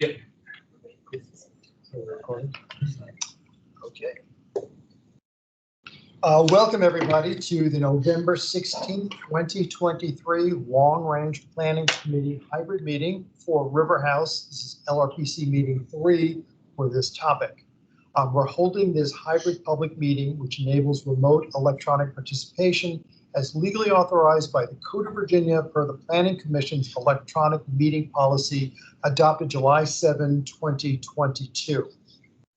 Yep. Okay. Welcome everybody to the November 16th, 2023 Long Range Planning Committee hybrid meeting for RiverHouse. This is LRPC meeting 3 for this topic. We're holding this hybrid public meeting, which enables remote electronic participation as legally authorized by the Code of Virginia per the Planning Commission's electronic meeting policy adopted July 7, 2022.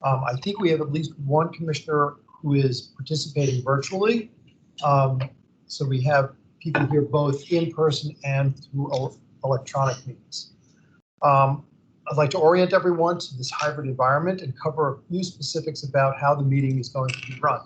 I think we have at least one commissioner who is participating virtually. So we have people here both in person and through electronic means. I'd like to orient everyone to this hybrid environment and cover a few specifics about how the meeting is going to be run.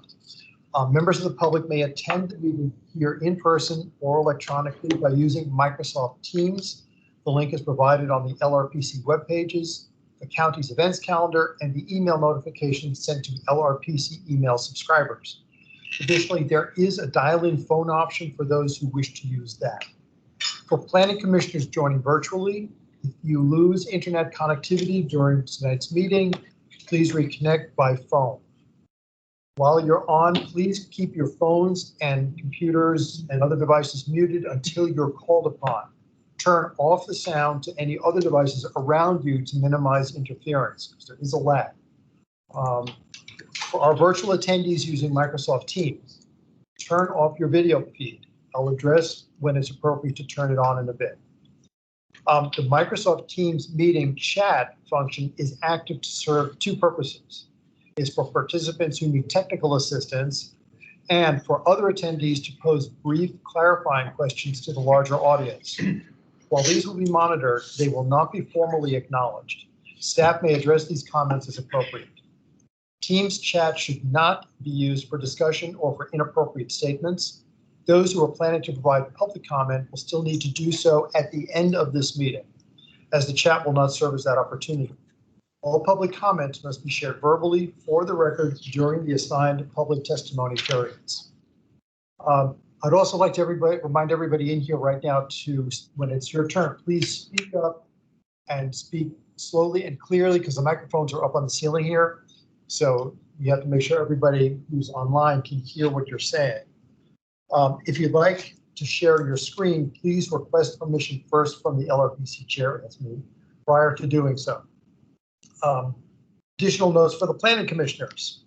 Members of the public may attend the meeting here in person or electronically by using Microsoft Teams. The link is provided on the LRPC web pages, the county's events calendar, and the email notifications sent to LRPC email subscribers. Additionally, there is a dial-in phone option for those who wish to use that. For planning commissioners joining virtually, if you lose internet connectivity during tonight's meeting, please reconnect by phone. While you're on, please keep your phones and computers and other devices muted until you're called upon. Turn off the sound to any other devices around you to minimize interference, because there is a lag. For our virtual attendees using Microsoft Teams, turn off your video feed. I'll address when it's appropriate to turn it on in a bit. The Microsoft Teams meeting chat function is active to serve two purposes. It's for participants who need technical assistance and for other attendees to pose brief clarifying questions to the larger audience. While these will be monitored, they will not be formally acknowledged. Staff may address these comments as appropriate. Teams chat should not be used for discussion or for inappropriate statements. Those who are planning to provide public comment will still need to do so at the end of this meeting, as the chat will not serve as that opportunity. All public comments must be shared verbally for the record during the assigned public testimony periods. I'd also like to remind everybody in here right now to, when it's your turn, please speak up and speak slowly and clearly, because the microphones are up on the ceiling here. So you have to make sure everybody who's online can hear what you're saying. If you'd like to share your screen, please request permission first from the LRPC chair, that's me, prior to doing so. Additional notes for the planning commissioners.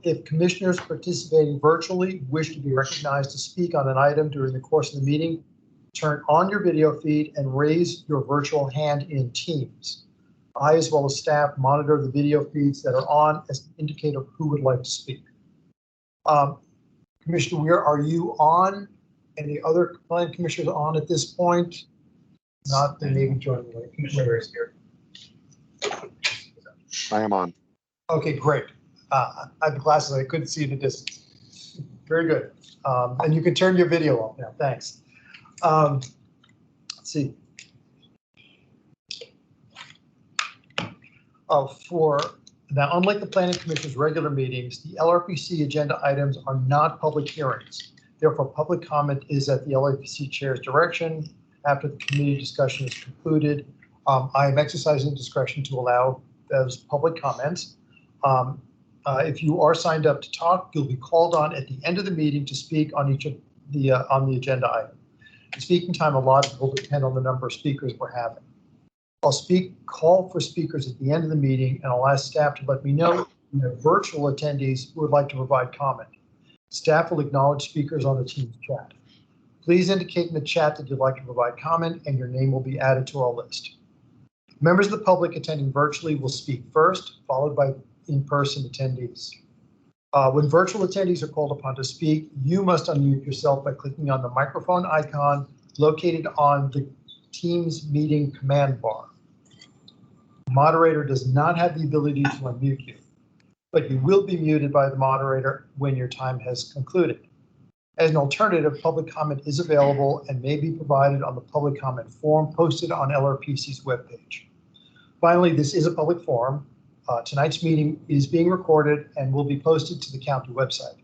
If commissioners participating virtually wish to be recognized to speak on an item during the course of the meeting, turn on your video feed and raise your virtual hand in Teams. I, as well as staff, monitor the video feeds that are on as an indicator of who would like to speak. Commissioner Weir, are you on? Any other planning commissioners on at this point? Not, they may be joining late. Commissioner Weir is here. I am on. Okay, great. I have the glasses, I couldn't see in the distance. Very good. And you can turn your video off now, thanks. Let's see. Now, unlike the Planning Commission's regular meetings, the LRPC agenda items are not public hearings. Therefore, public comment is at the LRPC chair's direction. After the committee discussion is concluded, I am exercising discretion to allow those public comments. If you are signed up to talk, you'll be called on at the end of the meeting to speak on each of the agenda item. The speaking time allotted will depend on the number of speakers we're having. I'll call for speakers at the end of the meeting, and I'll ask staff to let me know virtual attendees who would like to provide comment. Staff will acknowledge speakers on the Teams chat. Please indicate in the chat that you'd like to provide comment, and your name will be added to our list. Members of the public attending virtually will speak first, followed by in-person attendees. When virtual attendees are called upon to speak, you must unmute yourself by clicking on the microphone icon located on the Teams meeting command bar. The moderator does not have the ability to unmute you, but you will be muted by the moderator when your time has concluded. As an alternative, public comment is available and may be provided on the public comment form posted on LRPC's webpage. Finally, this is a public forum. Tonight's meeting is being recorded and will be posted to the county website.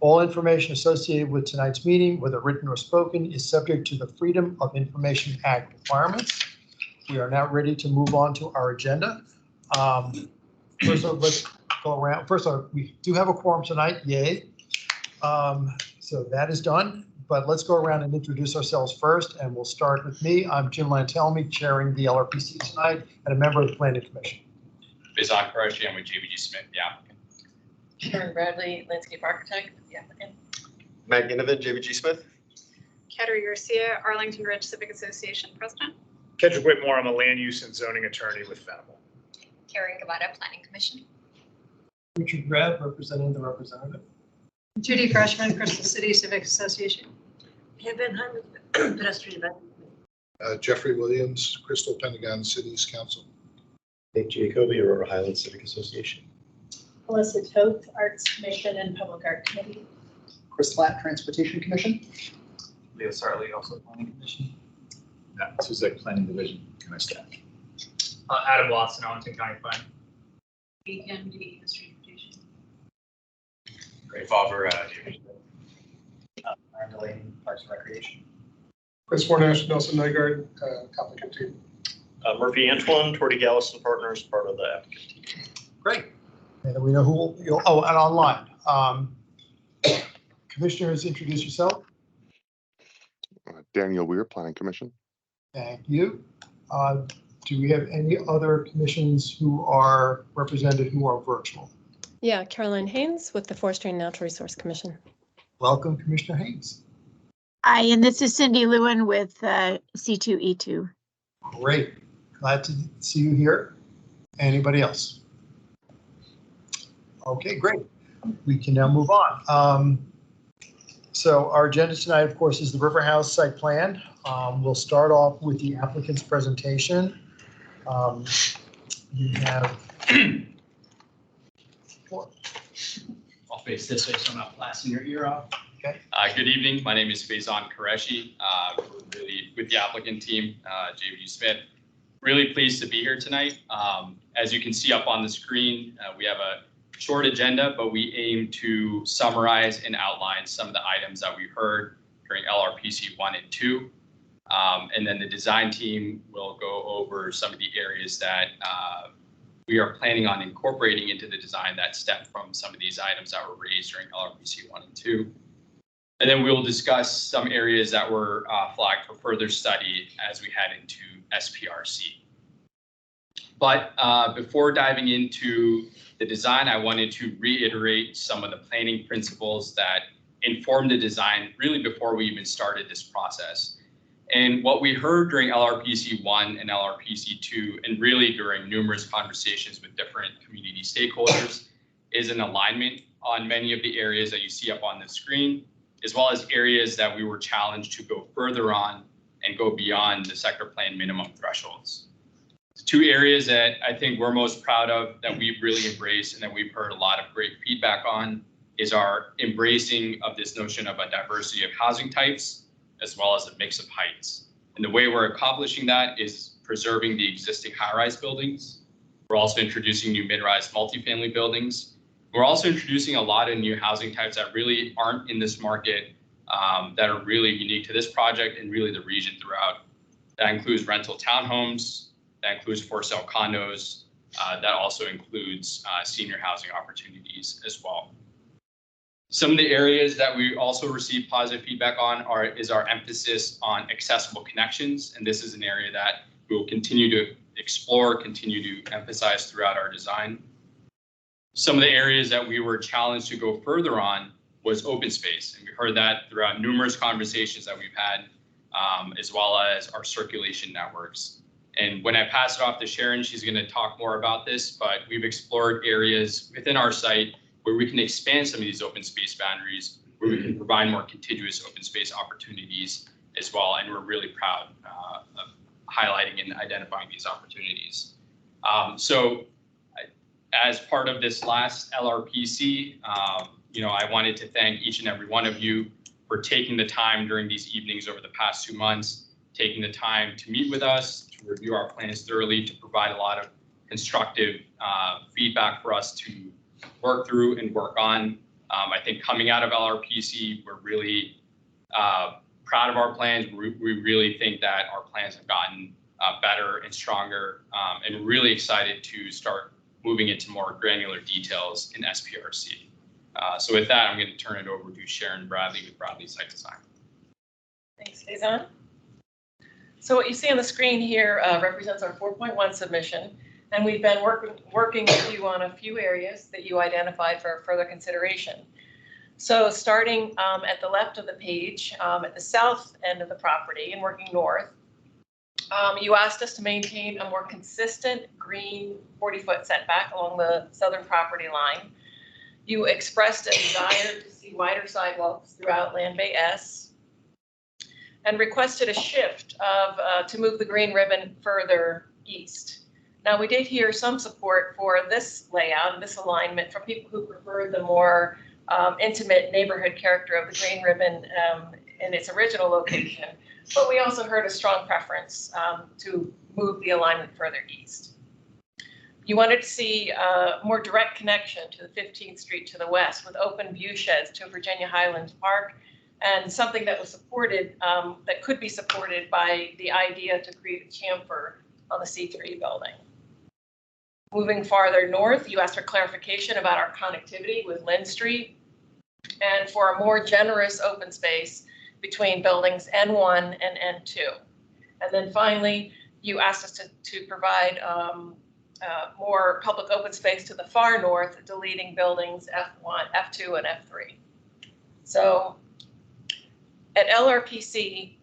All information associated with tonight's meeting, whether written or spoken, is subject to the Freedom of Information Act requirements. We are now ready to move on to our agenda. First, let's go around. First, we do have a quorum tonight. Yay. So that is done. But let's go around and introduce ourselves first, and we'll start with me. I'm Jim Lantelmi, chairing the LRPC tonight, and a member of the Planning Commission. Faizan Qureshi, I'm with JBG Smith, the applicant. Karen Bradley, landscape architect, the applicant. Matt Ginnivan, JBG Smith. Kateri Garcia, Arlington Ridge Civic Association president. Kendrick Whitmore, I'm a land use and zoning attorney with Venable. Karen Gavada, Planning Commission. Richard Grab, representing the representative. Judy Freshman, Crystal City Civic Association. Pam Van Heim, pedestrian event. Jeffrey Williams, Crystal Pentagon Cities Council. Nick Jacoby, Aurora Highlands Civic Association. Melissa Toth, Arts Commission and Public Art Committee. Chris Flatt, Transportation Commission. Leo Sarley, also Planning Commission. Matt Suzek, Planning Division, and my staff. Adam Watson, Arlington County Planning. APMD, Transportation. Ray Favre, Aaron Delaney, Parks and Recreation. Chris Warnash, Nelson Nygaard, applicant team. Murphy Antoine, Torty Gallison Partners, part of the applicant team. Great. And we know who you'll, oh, and online. Commissioners, introduce yourself. Daniel Weir, Planning Commission. Thank you. Do we have any other commissions who are represented who are virtual? Yeah, Caroline Haynes with the Forestry and Natural Resource Commission. Welcome, Commissioner Haynes. Hi, and this is Cindy Lewin with C2E2. Great. Glad to see you here. Anybody else? Okay, great. We can now move on. So our agenda tonight, of course, is the RiverHouse site plan. We'll start off with the applicant's presentation. We have I'll face this way so I'm not blasting your ear off. Okay. Good evening. My name is Faizan Qureshi. We're really with the applicant team, JBG Smith. Really pleased to be here tonight. As you can see up on the screen, we have a short agenda, but we aim to summarize and outline some of the items that we heard during LRPC 1 and 2. And then the design team will go over some of the areas that we are planning on incorporating into the design that stem from some of these items that were raised during LRPC 1 and 2. And then we'll discuss some areas that were flagged for further study as we head into SPRC. But before diving into the design, I wanted to reiterate some of the planning principles that informed the design really before we even started this process. And what we heard during LRPC 1 and LRPC 2, and really during numerous conversations with different community stakeholders, is an alignment on many of the areas that you see up on the screen, as well as areas that we were challenged to go further on and go beyond the sector plan minimum thresholds. The two areas that I think we're most proud of, that we've really embraced and that we've heard a lot of great feedback on, is our embracing of this notion of a diversity of housing types, as well as a mix of heights. And the way we're accomplishing that is preserving the existing high-rise buildings. We're also introducing new mid-rise multifamily buildings. We're also introducing a lot of new housing types that really aren't in this market, that are really unique to this project and really the region throughout. That includes rental townhomes, that includes for-sale condos, that also includes senior housing opportunities as well. Some of the areas that we also received positive feedback on is our emphasis on accessible connections. And this is an area that we will continue to explore, continue to emphasize throughout our design. Some of the areas that we were challenged to go further on was open space. And we heard that throughout numerous conversations that we've had, as well as our circulation networks. And when I pass it off to Sharon, she's going to talk more about this, but we've explored areas within our site where we can expand some of these open space boundaries, where we can provide more contiguous open space opportunities as well. And we're really proud of highlighting and identifying these opportunities. So as part of this last LRPC, I wanted to thank each and every one of you for taking the time during these evenings over the past 2 months, taking the time to meet with us, to review our plans thoroughly, to provide a lot of constructive feedback for us to work through and work on. I think coming out of LRPC, we're really proud of our plans. We really think that our plans have gotten better and stronger, and really excited to start moving into more granular details in SPRC. So with that, I'm going to turn it over to Sharon Bradley with Bradley Site Design. Thanks, Faison. So what you see on the screen here represents our 4.1 submission, and we've been working with you on a few areas that you identified for further consideration. So starting at the left of the page, at the south end of the property and working north, you asked us to maintain a more consistent green 40-foot setback along the southern property line. You expressed a desire to see wider sidewalks throughout Land Bay S and requested a shift to move the green ribbon further east. Now, we did hear some support for this layout and this alignment from people who preferred the more intimate neighborhood character of the green ribbon in its original location, but we also heard a strong preference to move the alignment further east. You wanted to see a more direct connection to the 15th Street to the west with open view sheds to Virginia Highlands Park, and something that was supported, that could be supported by the idea to create a chamfer on the C3 building. Moving farther north, you asked for clarification about our connectivity with Lynn Street and for a more generous open space between buildings N1 and N2. And then finally, you asked us to provide more public open space to the far north, deleting buildings F1, F2, and F3. So at LRPC,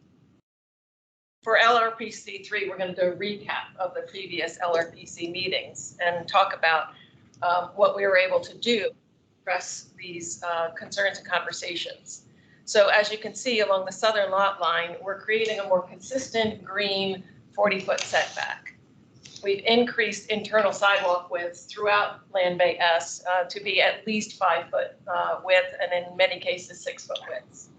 for LRPC 3, we're going to do a recap of the previous LRPC meetings and talk about what we were able to do to address these concerns and conversations. So as you can see along the southern lot line, we're creating a more consistent green 40-foot setback. We've increased internal sidewalk widths throughout Land Bay S to be at least 5-foot width, and in many cases 6-foot widths.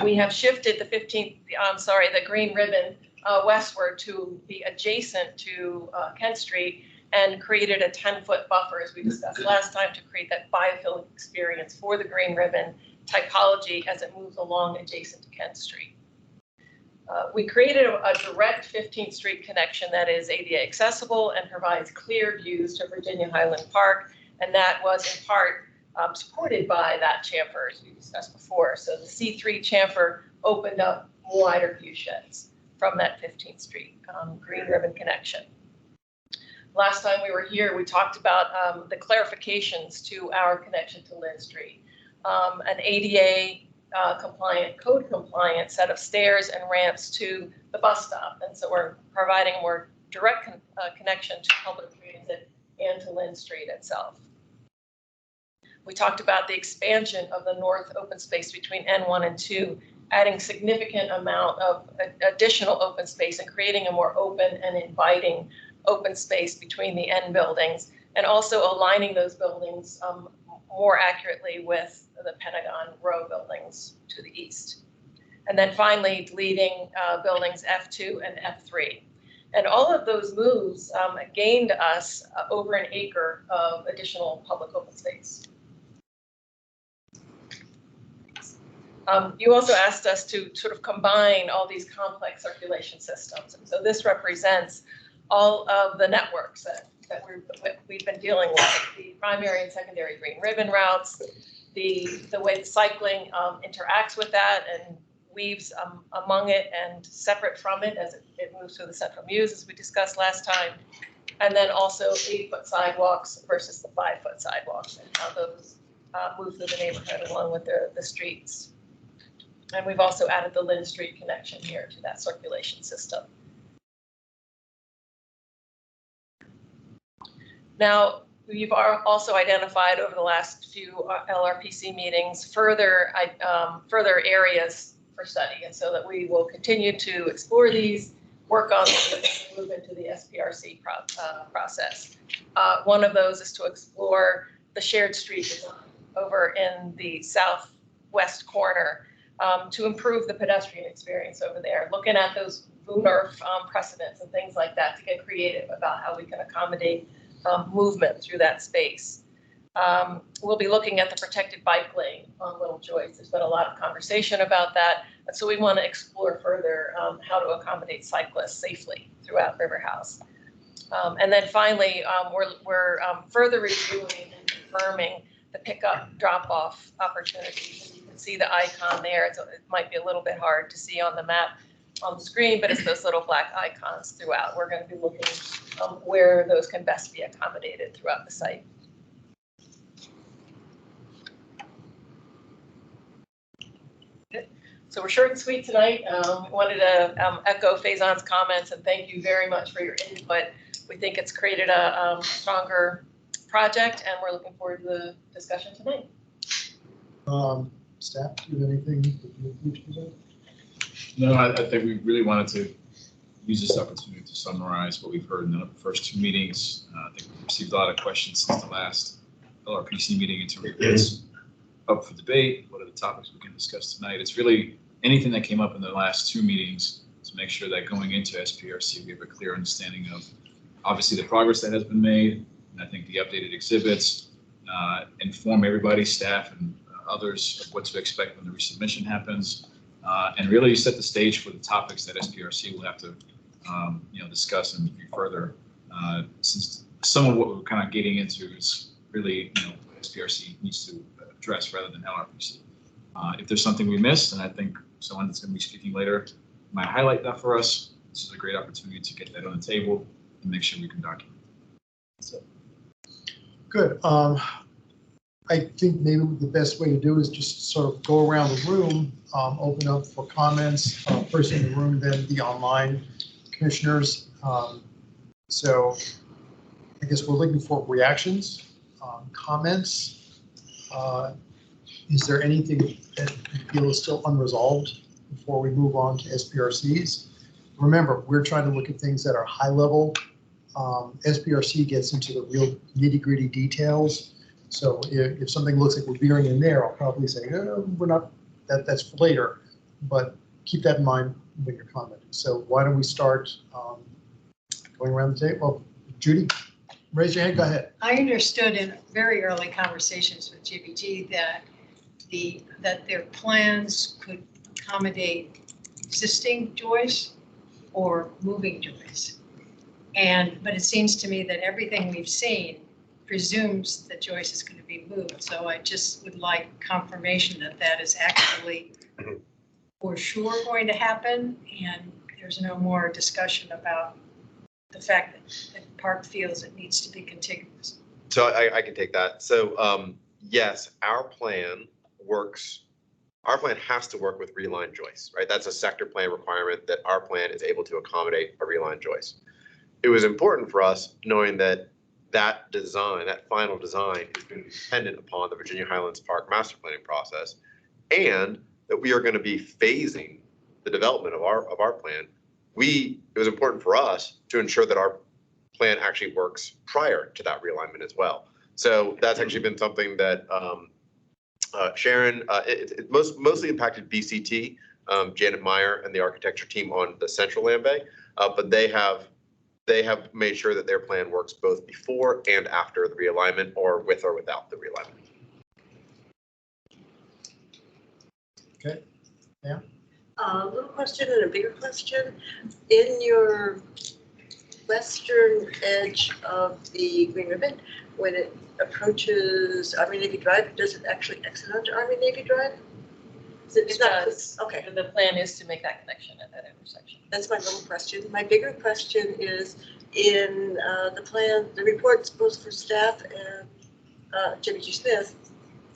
We have shifted the green ribbon westward to be adjacent to Kent Street and created a 10-foot buffer, as we discussed last time, to create that biophilic experience for the green ribbon typology as it moves along adjacent to Kent Street. We created a direct 15th Street connection that is ADA accessible and provides clear views to Virginia Highland Park, and that was in part supported by that chamfer, as we discussed before. So the C3 chamfer opened up wider view sheds from that 15th Street green ribbon connection. Last time we were here, we talked about the clarifications to our connection to Lynn Street. An ADA code compliant set of stairs and ramps to the bus stop. And so we're providing a more direct connection to public transit and to Lynn Street itself. We talked about the expansion of the north open space between N1 and 2, adding significant amount of additional open space and creating a more open and inviting open space between the N buildings, and also aligning those buildings more accurately with the Pentagon Row buildings to the east. And then finally, deleting buildings F2 and F3. And all of those moves gained us over an acre of additional public open space. You also asked us to sort of combine all these complex circulation systems. And so this represents all of the networks that we've been dealing with, the primary and secondary green ribbon routes, the way the cycling interacts with that and weaves among it and separate from it as it moves through the central muse, as we discussed last time, and then also 8-foot sidewalks versus the 5-foot sidewalks and how those move through the neighborhood along with the streets. And we've also added the Lynn Street connection here to that circulation system. Now, we've also identified over the last few LRPC meetings further areas for study, and so that we will continue to explore these, work on these, and move into the SPRC process. One of those is to explore the shared street design over in the southwest corner to improve the pedestrian experience over there, looking at those VUNERF precedents and things like that to get creative about how we can accommodate movement through that space. We'll be looking at the protected bike lane on Little Joyce. There's been a lot of conversation about that. And so we want to explore further how to accommodate cyclists safely throughout RiverHouse. And then finally, we're further reviewing and confirming the pickup drop-off opportunities. You can see the icon there. It might be a little bit hard to see on the map on the screen, but it's those little black icons throughout. We're going to be looking where those can best be accommodated throughout the site. So we're short and sweet tonight. We wanted to echo Faison's comments and thank you very much for your input. We think it's created a stronger project and we're looking forward to the discussion tonight. Staff, do you have anything that you need to present? No, I think we really wanted to use this opportunity to summarize what we've heard in the first two meetings. I think we've received a lot of questions since the last LRPC meeting into what's up for debate. What are the topics we can discuss tonight? It's really anything that came up in the last two meetings to make sure that going into SPRC, we have a clear understanding of obviously the progress that has been made. And I think the updated exhibits inform everybody, staff and others of what to expect when the resubmission happens. And really set the stage for the topics that SPRC will have to discuss and review further. Since some of what we're kind of getting into is really what SPRC needs to address rather than LRPC. If there's something we missed, and I think someone that's going to be speaking later might highlight that for us, this is a great opportunity to get that on the table and make sure we can document. That's it. Good. I think maybe the best way to do is just sort of go around the room, open up for comments, first in the room, then the online commissioners. So I guess we're looking for reactions, comments. Is there anything that you feel is still unresolved before we move on to SPRCs? Remember, we're trying to look at things that are high level. SPRC gets into the real nitty-gritty details. So if something looks like we're veering in there, I'll probably say, we're not, that's for later, but keep that in mind when you're commenting. So why don't we start going around the table? Well, Judy, raise your hand, go ahead. I understood in very early conversations with GBG that their plans could accommodate existing joys or moving joys. But it seems to me that everything we've seen presumes that Joyce is going to be moved. So I just would like confirmation that that is actually for sure going to happen. And there's no more discussion about the fact that Park feels it needs to be contiguous. So I can take that. So yes, our plan works. Our plan has to work with reline joists, right? That's a sector plan requirement that our plan is able to accommodate a reline joist. It was important for us knowing that that design, that final design, is going to be dependent upon the Virginia Highlands Park master planning process, and that we are going to be phasing the development of our plan. It was important for us to ensure that our plan actually works prior to that realignment as well. So that's actually been something that Sharon, it mostly impacted BCT, Janet Meyer and the architecture team on the Central Land Bay, but they have made sure that their plan works both before and after the realignment, or with or without the realignment. Okay. Yeah. A little question and a bigger question. In your western edge of the Green Ribbon, when it approaches Army Navy Drive, does it actually exit onto Army Navy Drive? It does. Okay. The plan is to make that connection at that intersection. That's my little question. My bigger question is in the plan, the reports both for staff and GBG Smith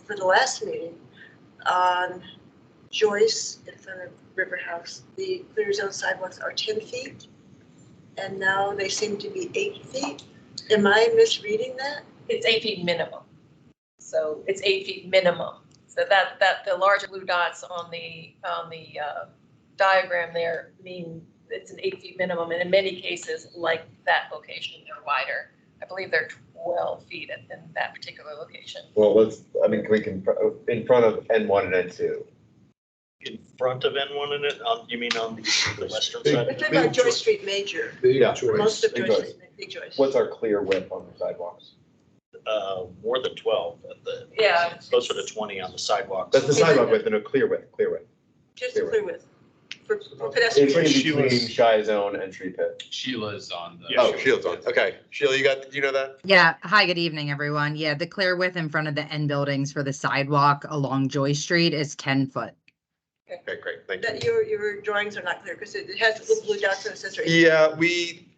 for the last meeting on Joyce in front of RiverHouse, the clear zone sidewalks are 10 feet and now they seem to be 8 feet. Am I misreading that? It's 8 feet minimum. So it's 8 feet minimum. So that the larger blue dots on the diagram there mean it's an 8 feet minimum, and in many cases, like that location, they're wider. I believe they're 12 feet in that particular location. Well, we can in front of N1 and N2. In front of N1 and you mean on the western side? We're talking about Joyce Street Major. Yeah, Most of Joyce Street, Big Joyce. What's our clear width on the sidewalks? more than 12 at the, Yeah. closer to 20 on the sidewalks. That's the sidewalk width and a clear width. Just Clear clear width for It's pedestrians. in between Shy Zone and Tree Pit. Sheila's on the. Oh, Shield's on. Okay. Sheila, you know that? Yeah, hi, good evening, everyone. Yeah, the clear width in front of the end buildings for the sidewalk along Joy Street is 10 foot. Okay, great. Thank you. That your drawings are not clear because it has the little blue dots and it says right. Yeah, we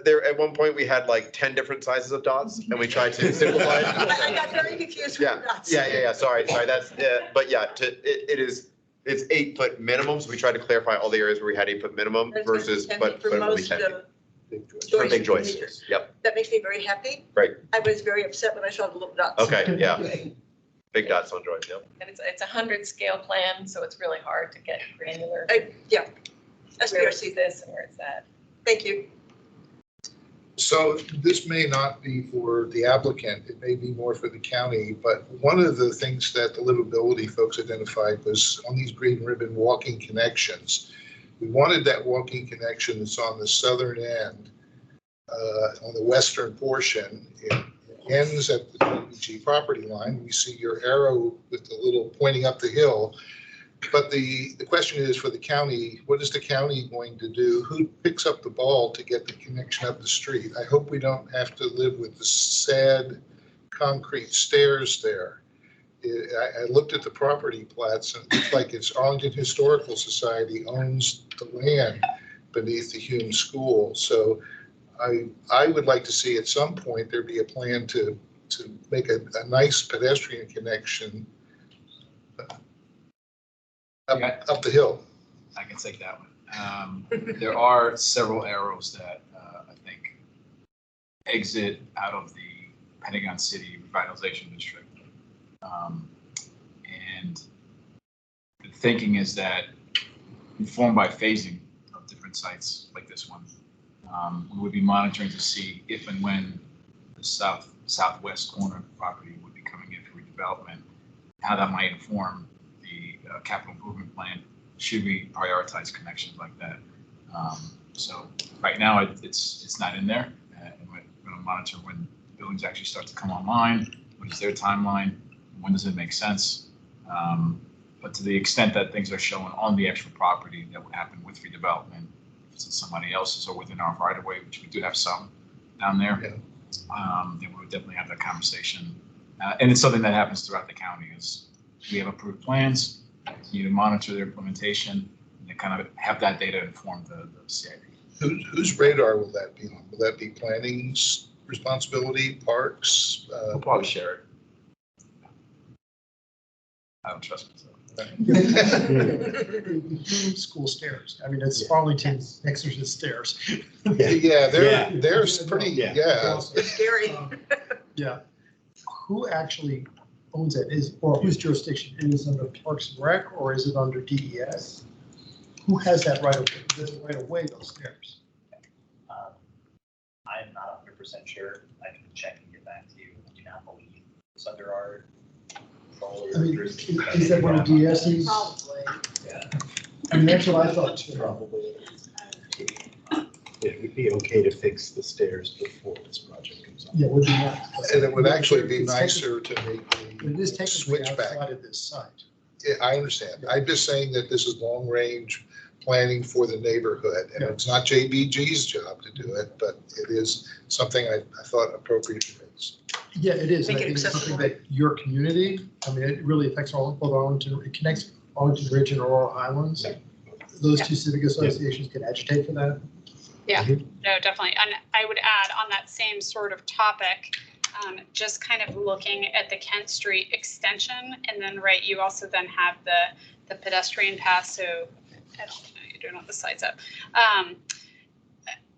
there at one point we had like 10 different sizes of dots and we tried to simplify it. I got very confused with the dots. Yeah. Sorry. That's but yeah, it's 8 foot minimum. So we tried to clarify all the areas where we had 8 foot minimum That's versus, 10 but for it will be most 10 of for Joy big Street joists. meters. Yep. That makes me very happy. Right. I was very upset when I saw the little dots. Okay. Yeah. Big dots on joy. Yep. And it's a 100 scale plan, so it's really hard to get granular. Yeah. Where it's this and where it's that. Thank you. So this may not be for the applicant, it may be more for the county, but one of the things that the livability folks identified was on these green ribbon walking connections. We wanted that walking connection that's on the southern end, on the western portion. It ends at the WG property line. We see your arrow with the little pointing up the hill. But the question is for the county, what is the county going to do? Who picks up the ball to get the connection up the street? I hope we don't have to live with the sad concrete stairs there. I looked at the property plats and it looks like it's Arlington Historical Society owns the land beneath the Hume School. So I would like to see at some point there be a plan to make a nice pedestrian connection up the hill. I can take that one. There are several arrows that I think exit out of the Pentagon City Revitalization District. And the thinking is that informed by phasing of different sites like this one, we would be monitoring to see if and when the southwest corner of the property would be coming in for redevelopment, how that might inform the capital improvement plan, should we prioritize connections like that. So right now it's not in there, and we're going to monitor when buildings actually start to come online, what is their timeline, when does it make sense. But to the extent that things are shown on the actual property that would happen with redevelopment, if it's in somebody else's or within our right of way, which we do have some down there, then we would definitely have that conversation. And it's something that happens throughout the county is we have approved plans, you to monitor their implementation, and to kind of have that data inform the CIP. Whose radar will that be on? Will that be planning's responsibility, parks? We'll probably share it. I don't trust myself. School stairs. I mean, it's Arlington's Exorcist stairs. Yeah, they're pretty, yeah. It's scary. Yeah. Who actually owns it? Or whose jurisdiction? Is it under Parks and Rec or is it under DES? Who has that right of way? Does it right of way those stairs? I'm not 100% sure. I can check and get back to you. I do not believe it's under our control. I mean, is that one of DES's? Probably. Yeah. I mean, that's what I thought too. Probably. It would be okay to fix the stairs before this project comes on. Yeah, it would be nice. And it would actually be nicer to make It is the technically switch back. outside of this site. Yeah, I understand. I'm just saying that this is long range planning for the neighborhood. And it's not JBG's job to do it, but it is something I thought appropriate to raise. Yeah, it is. Make And I it think it's something accessible. that your community, I mean, it really affects both Arlington, it connects Arlington Ridge and Aurora Highlands. Those two civic associations can agitate for that. Yeah, no, definitely. And I would add on that same sort of topic, just kind of looking at the Kent Street extension, and then you also then have the pedestrian path. So I don't know, you're doing all the slides up.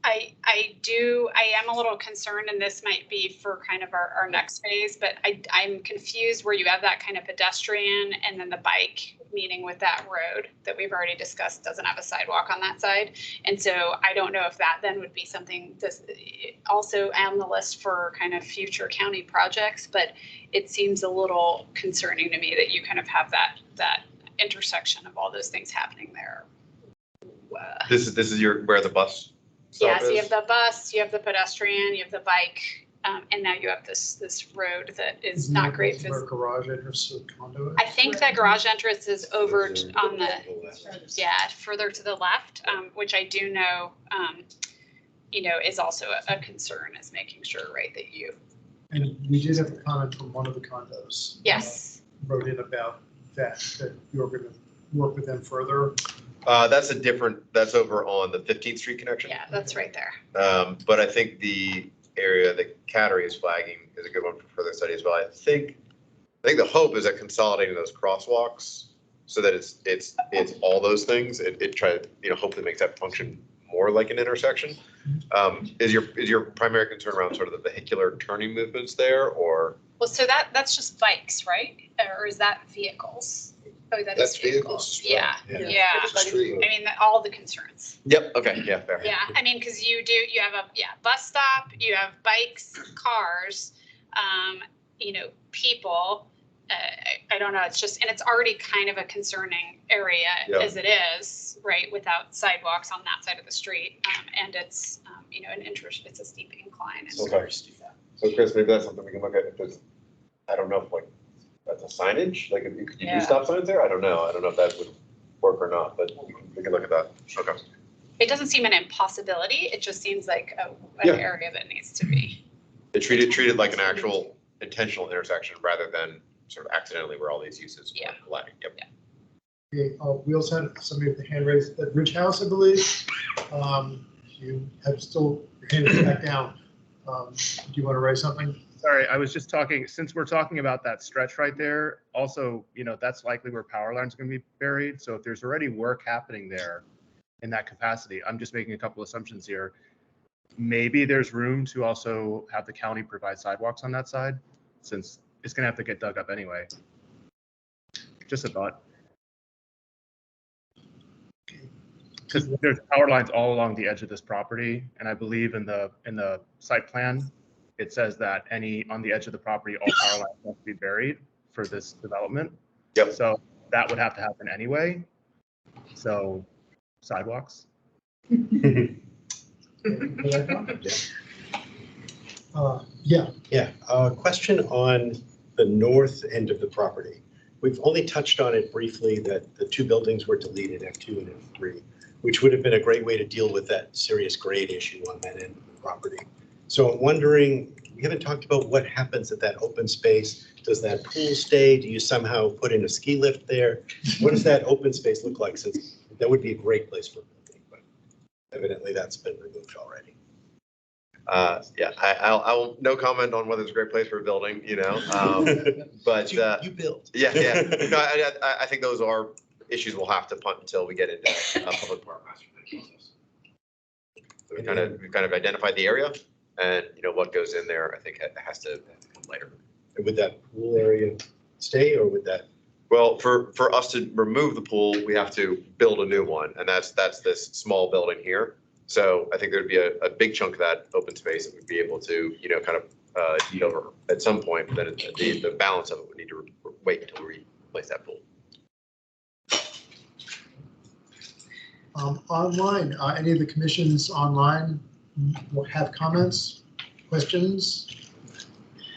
I am a little concerned, and this might be for kind of our next phase, but I'm confused where you have that kind of pedestrian and then the bike meeting with that road that we've already discussed doesn't have a sidewalk on that side. And so I don't know if that then would be something that's also on the list for kind of future county projects, but it seems a little concerning to me that you kind of have that intersection of all those things happening there. This is where the bus stop Yeah, so you is? have the bus, you have the pedestrian, you have the bike, And now you have this road that is not great. Where garage entrance to the conduit. I think that garage entrance is over on the, yeah, further to the left, which I do know, is also a concern, is making sure, right, that you. And we did have a comment from one of the condos. Yes. Wrote in about that you're going to work with them further. That's that's over on the 15th Street connection. Yeah, that's right there. But I think the area that Cattery is flagging is a good one for further study as well. I think the hope is that consolidating those crosswalks so that it's all those things. It try to hopefully makes that function more like an intersection. Is your primary concern around sort of the vehicular turning movements there, or? Well, so that's just bikes, right? Or is that vehicles? Oh, that's vehicles. Yeah. I mean, all the concerns. Yep. Okay. Yeah. Fair. Yeah. I mean, because you have a bus stop, you have bikes, cars, people. I don't know. It's just, and it's already kind of a concerning area as it is, right? Without sidewalks on that side of the street, and it's an interest. It's a steep incline. Okay. So Chris, maybe that's something we can look at. If there's, I don't know if that's a signage. Like, could you do stop signs there? I don't know. I don't know if that would work or not, but we can look at that. Okay. It doesn't seem an impossibility. It just seems like an area that needs to be. Treat it like an actual intentional intersection rather than sort of accidentally where all these uses are colliding. Yep. Okay, we also had somebody with the hand raised at RiverHouse, I believe. You have still, your hand is back down. Do you want to raise something? Sorry, I was just talking, since we're talking about that stretch right there, also, that's likely where power lines are going to be buried. So if there's already work happening there in that capacity, I'm just making a couple assumptions here. Maybe there's room to also have the county provide sidewalks on that side, since it's going to have to get dug up anyway. Just a thought. Because there's power lines all along the edge of this property, and I believe in the site plan, it says that on the edge of the property, all power lines must be buried for this development. Yep. So that would have to happen anyway. So sidewalks. Question on the north end of the property. We've only touched on it briefly that the two buildings were deleted, F2 and F3, which would have been a great way to deal with that serious grade issue on that end of the property. So I'm wondering, we haven't talked about what happens at that open space. Does that pool stay? Do you somehow put in a ski lift there? What does that open space look like? Since that would be a great place for building, but evidently that's been removed already. I'll no comment on whether it's a great place for a building, but you built. Yeah. No, I think those are issues we'll have to punt until we get into public park master plan process. So we've kind of identified the area, and what goes in there. I think it has to come later. And would that pool area stay, or would that? Well, for us to remove the pool, we have to build a new one, and that's this small building here. So I think there'd be a big chunk of that open space that we'd be able to, kind of deed over at some point. But then the balance of it would need to wait until we replace that pool. Online, any of the commissions online will have comments, questions?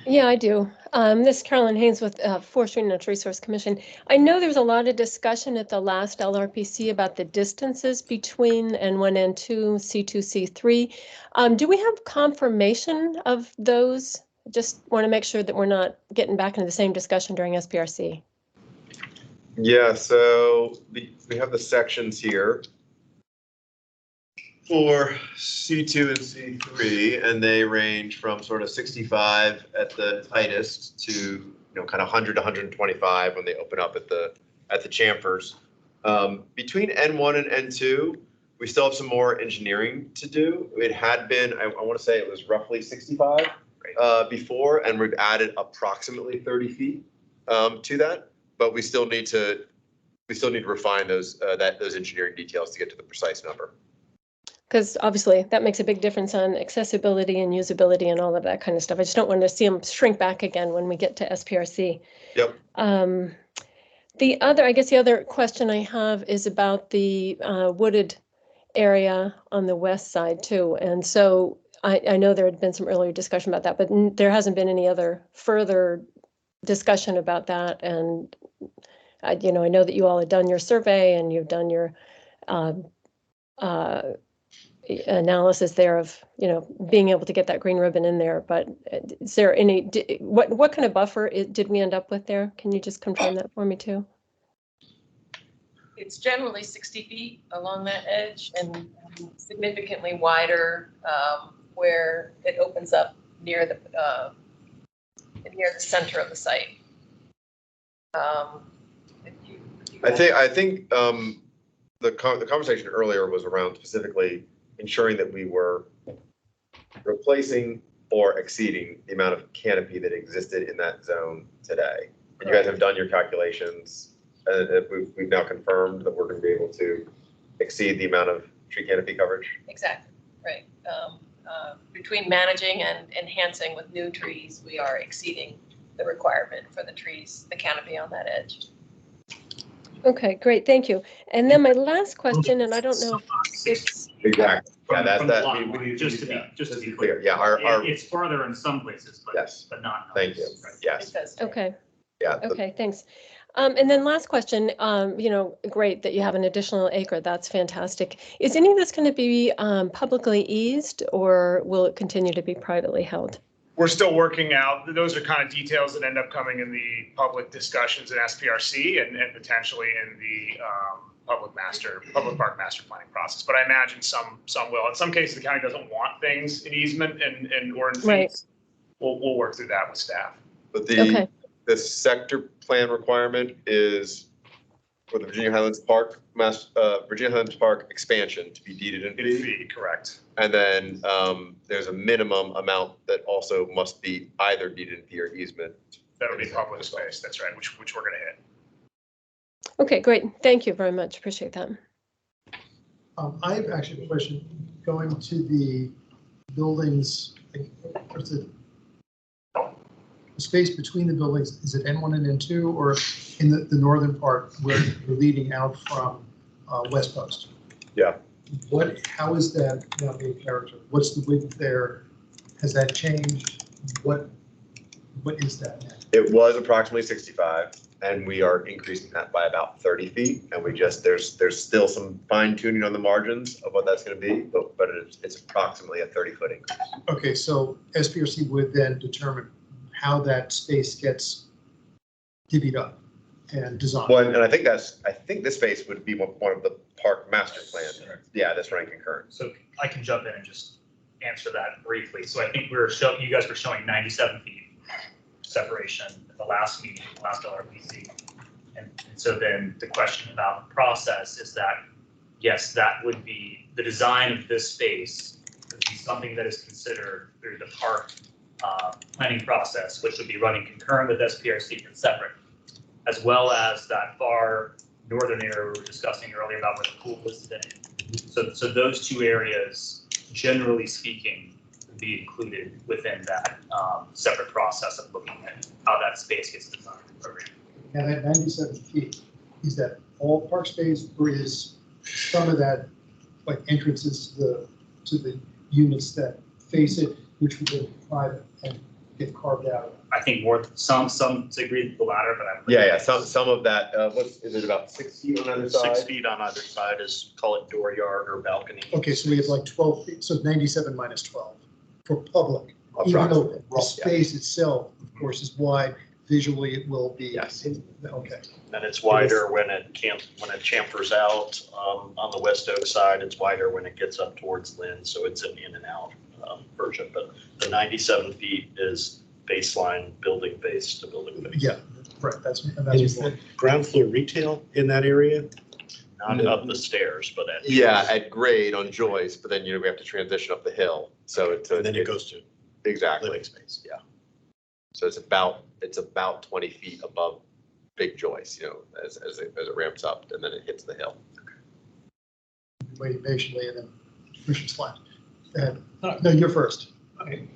Yeah, I do. This is Carolyn Haynes with Forestry and Natural Resource Commission. I know there was a lot of discussion at the last LRPC about the distances between N1, N2, C2, C3. Do we have confirmation of those? Just want to make sure that we're not getting back into the same discussion during SPRC. Yeah, so we have the sections here for C2 and C3, and they range from sort of 65 at the tightest to kind of 100 to 125 when they open up at the chamfers. Between N1 and N2, we still have some more engineering to do. It had been, I want to say it was roughly 65 before, and we've added approximately 30 feet to that, but we still need to refine those engineering details to get to the precise number. Because obviously that makes a big difference on accessibility and usability and all of that kind of stuff. I just don't want to see them shrink back again when we get to SPRC. Yep. The other question I have is about the wooded area on the west side too. And so I know there had been some earlier discussion about that, but there hasn't been any other further discussion about that. And I know that you all had done your survey and you've done your analysis there of, being able to get that green ribbon in there. But is there what kind of buffer did we end up with there? Can you just confirm that for me too? It's generally 60 feet along that edge and significantly wider where it opens up near the center of the site. I think the conversation earlier was around specifically ensuring that we were replacing or exceeding the amount of canopy that existed in that zone today. And you guys have done your calculations. We've now confirmed that we're going to be able to exceed the amount of tree canopy coverage. Exactly, right. Between managing and enhancing with new trees, we are exceeding the requirement for the trees, the canopy on that edge. Okay, great, thank you. And then my last question, and I don't know if it's exactly. Yeah, that's that. Just to be clear. Yeah, it's farther in some places, but yes, but not. Thank you. Right. Yes. Okay. Yeah. Okay, thanks. And then last question, great that you have an additional acre. That's fantastic. Is any of this going to be publicly eased, or will it continue to be privately held? We're still working out. Those are kind of details that end up coming in the public discussions in SPRC and potentially in the public park master planning process. But I imagine some will. In some cases, the county doesn't want things in easement and or in fees. Right. We'll work through that with staff. But the sector plan requirement is for the Virginia Highlands Park expansion to be deeded in fee. Correct. And then there's a minimum amount that also must be either deeded in fee or easement. That'll be public space. That's right, which we're going to hit. Okay, great. Thank you very much. Appreciate that. I have actually a question going to the buildings. What's the space between the buildings? Is it N1 and N2, or in the northern part where you're leading out from West Post? Yeah. How is that now being characterized? What's the width there? Has that changed? What is that now? It was approximately 65, and we are increasing that by about 30 feet. And there's still some fine tuning on the margins of what that's going to be, but it's approximately a 30-foot increase. Okay, so SPRC would then determine how that space gets divvied up and designed. Well, and I think this space would be one of the park master plan. Yeah, that's running concurrent. So I can jump in and just answer that briefly. So I think you guys were showing 97 feet separation at the last meeting, last LRPC. And so then the question about the process is that, yes, that would be the design of this space would be something that is considered through the park planning process, which would be running concurrent with SPRC and separate, as well as that far northern area we were discussing earlier about where the pool is today. So those two areas, generally speaking, would be included within that separate process of looking at how that space gets designed in the program. Now that 97 feet, is that all park space, or is some of that like entrances to the units that face it, which would be private and get carved out? I think some agree with the latter, but I'm some of that. Is it about 6 feet on either side? 6 feet on either side is, call it door yard or balcony. Okay, so we have like 12 feet, so 97 minus 12 for public. Even though the space itself, of course, is wide, visually it will be. Yes. Okay. And it's wider when it chamfers out on the West Oak side. It's wider when it gets up towards Lynn, so it's an in and out version. But the 97 feet is baseline building base to building base. Yeah, right. That's Is the ground floor retail in that area? Not up the stairs, but at grade on Joyce, but then we have to transition up the hill. So then it goes to exactly living space. Yeah. So it's about 20 feet above Big Joyce, as it ramps up, and then it hits the hill. Waiting patiently and then push it flat. No, you're first. Okay.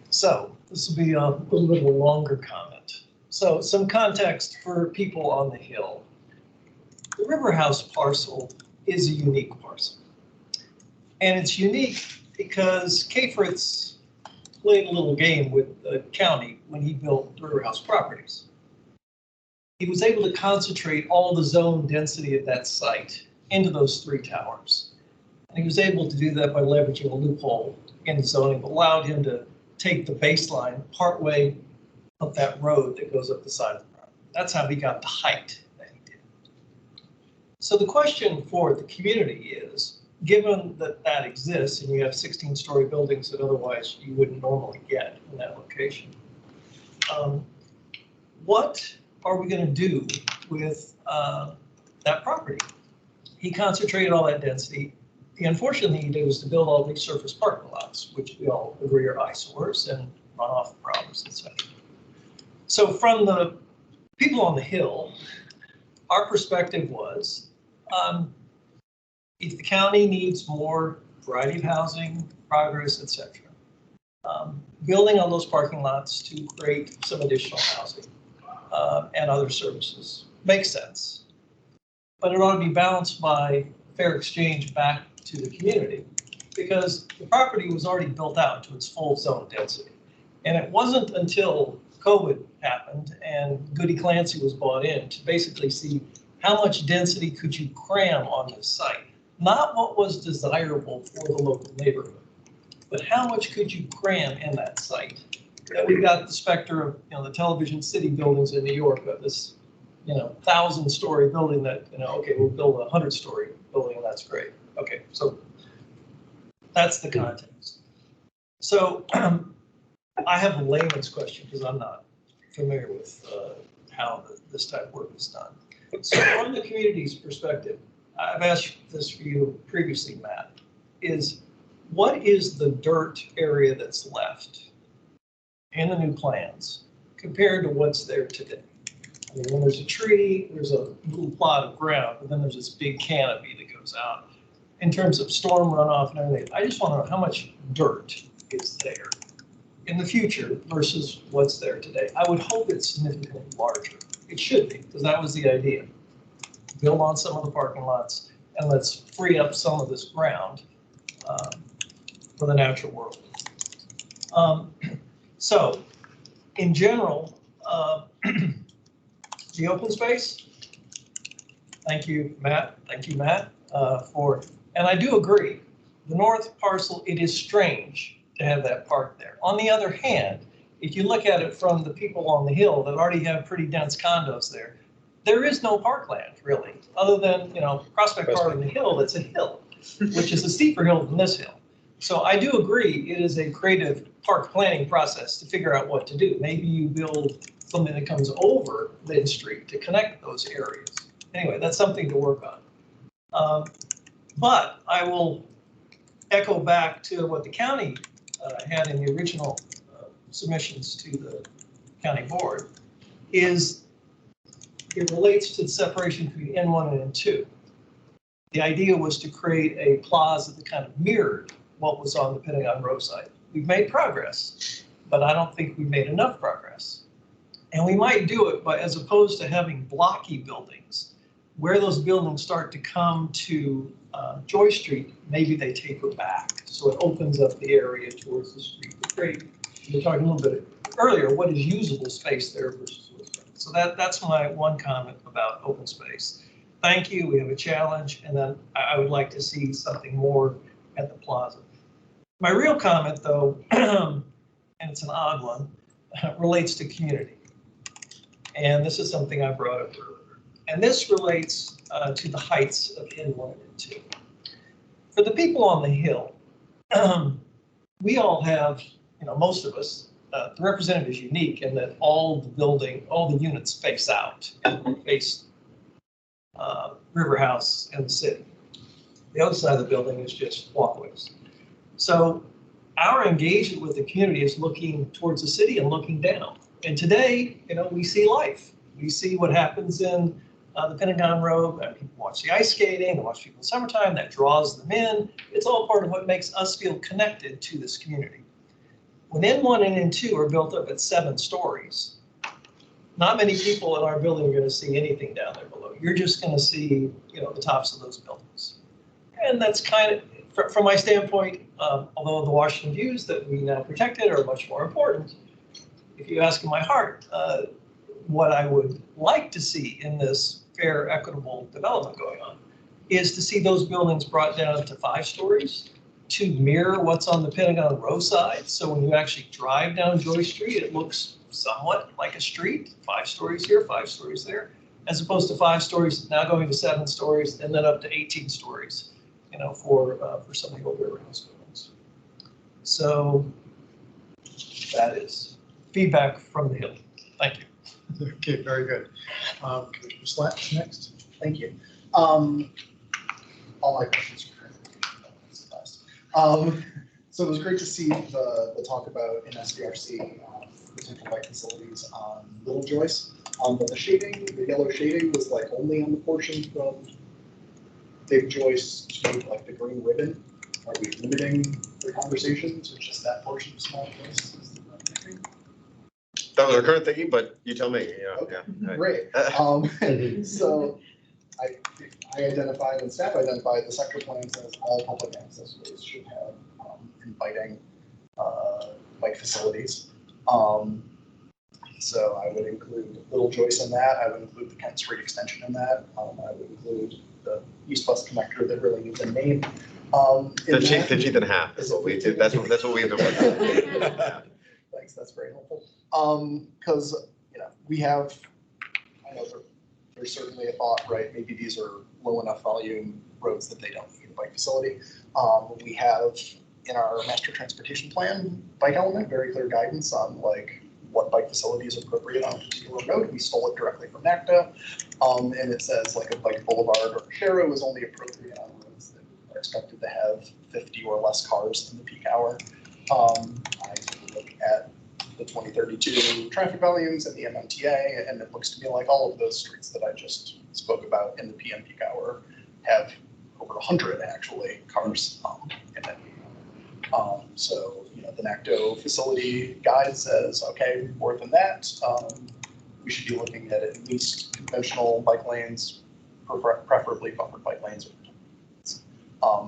So this will be a little bit of a longer comment. So some context for people on the Hill. The RiverHouse parcel is a unique parcel. And it's unique because K. Fritz played a little game with the county when he built RiverHouse properties. He was able to concentrate all the zone density of that site into those 3 towers. And he was able to do that by leveraging a loophole in the zoning that allowed him to take the baseline partway up that road that goes up the side of the property. That's how he got the height that he did. So the question for the community is, given that that exists and you have 16-story buildings that otherwise you wouldn't normally get in that location, what are we going to do with that property? He concentrated all that density. The unfortunate thing he did was to build all these surface parking lots, which we all agree are eyesores and runoff problems, etc. So from the people on the Hill, our perspective was, if the county needs more variety of housing, progress, etc., building on those parking lots to create some additional housing and other services makes sense. But it ought to be balanced by fair exchange back to the community, because the property was already built out to its full zone density. And it wasn't until COVID happened and Goody Clancy was brought in to basically see how much density could you cram on this site. Not what was desirable for the local neighborhood, but how much could you cram in that site? That we've got the specter of, the television city buildings in New York, of this, 1,000-story building that, okay, we'll build a 100-story building and that's great. Okay, so that's the context. So I have a layman's question because I'm not familiar with how this type of work is done. So from the community's perspective, I've asked this for you previously, Matt, is what is the dirt area that's left in the new plans compared to what's there today? I mean, when there's a tree, there's a little plot of ground, but then there's this big canopy that goes out. In terms of storm runoff and everything, I just want to know how much dirt is there in the future versus what's there today. I would hope it's significantly larger. It should be, because that was the idea. Build on some of the parking lots and let's free up some of this ground for the natural world. So in general, the open space, thank you, Matt. Thank you, Matt, and I do agree, the north parcel, it is strange to have that park there. On the other hand, if you look at it from the people on the Hill that already have pretty dense condos there, there is no parkland really, other than, Prospect Park on the Hill, that's a hill, which is a steeper hill than this hill. So I do agree, it is a creative park planning process to figure out what to do. Maybe you build something that comes over Lynn Street to connect those areas. Anyway, that's something to work on. But I will echo back to what the county had in the original submissions to the county board, is it relates to the separation between N1 and N2. The idea was to create a plaza that kind of mirrored what was on the Pentagon Road site. We've made progress, but I don't think we've made enough progress. And we might do it, but as opposed to having blocky buildings, where those buildings start to come to Joy Street, maybe they taper back. So it opens up the area towards the street. Great. We were talking a little bit earlier, what is usable space there versus what's right. So that's my one comment about open space. Thank you, we have a challenge, and then I would like to see something more at the plaza. My real comment though, and it's an odd one, relates to community. And this is something I brought up earlier. And this relates to the heights of N1 and N2. For the people on the Hill, we all have, most of us, the representative is unique in that all the units face out and face RiverHouse and the city. The other side of the building is just walkways. So our engagement with the community is looking towards the city and looking down. And today, we see life. We see what happens in the Pentagon Road. People watch the ice skating, they watch people in the summertime, that draws them in. It's all part of what makes us feel connected to this community. When N1 and N2 are built up at 7 stories, not many people in our building are going to see anything down there below. You're just going to see, the tops of those buildings. And that's kind of, from my standpoint, although the Washington views that we now protected are much more important, if you ask in my heart, what I would like to see in this fair, equitable development going on is to see those buildings brought down to 5 stories to mirror what's on the Pentagon Row side. So when you actually drive down Joy Street, it looks somewhat like a street, 5 stories here, 5 stories there, as opposed to 5 stories now going to 7 stories and then up to 18 stories, you know, for some of the older RiverHouse buildings. So that is feedback from the Hill. Thank you. Okay, very good. Commissioner Slack next. Thank you. All my questions are so it was great to see the talk about in SBRC potential bike facilities on Little Joyce. But the shading, the yellow shading was like only on the portion from Big Joyce to like the green ribbon. Are we limiting the conversation to just that portion of Small Joyce? That was our current thinking, but you tell me. Okay. Yeah. Great. So I identified and staff identified the sector plan says all public access ways should have inviting bike facilities. So I would include Little Joyce in that. I would include the Kent Street extension in that. I would include the East-West connector that really needs a name. 15th and a half is what we did. That's what we've been working on. Thanks, that's very helpful. Because we have, I know there's certainly a thought, right? Maybe these are low enough volume roads that they don't need a bike facility. We have in our master transportation plan bike element very clear guidance on like what bike facility is appropriate on a particular road. We stole it directly from NACTA, and it says like a bike boulevard or Shero is only appropriate on roads that are expected to have 50 or less cars in the peak hour. I look at the 2032 traffic volumes and the MMTA, and it looks to me like all of those streets that I just spoke about in the PM peak hour have over 100 actually cars in that peak hour. So the NACTO facility guide says, okay, more than that, we should be looking at least conventional bike lanes, preferably buffered bike lanes.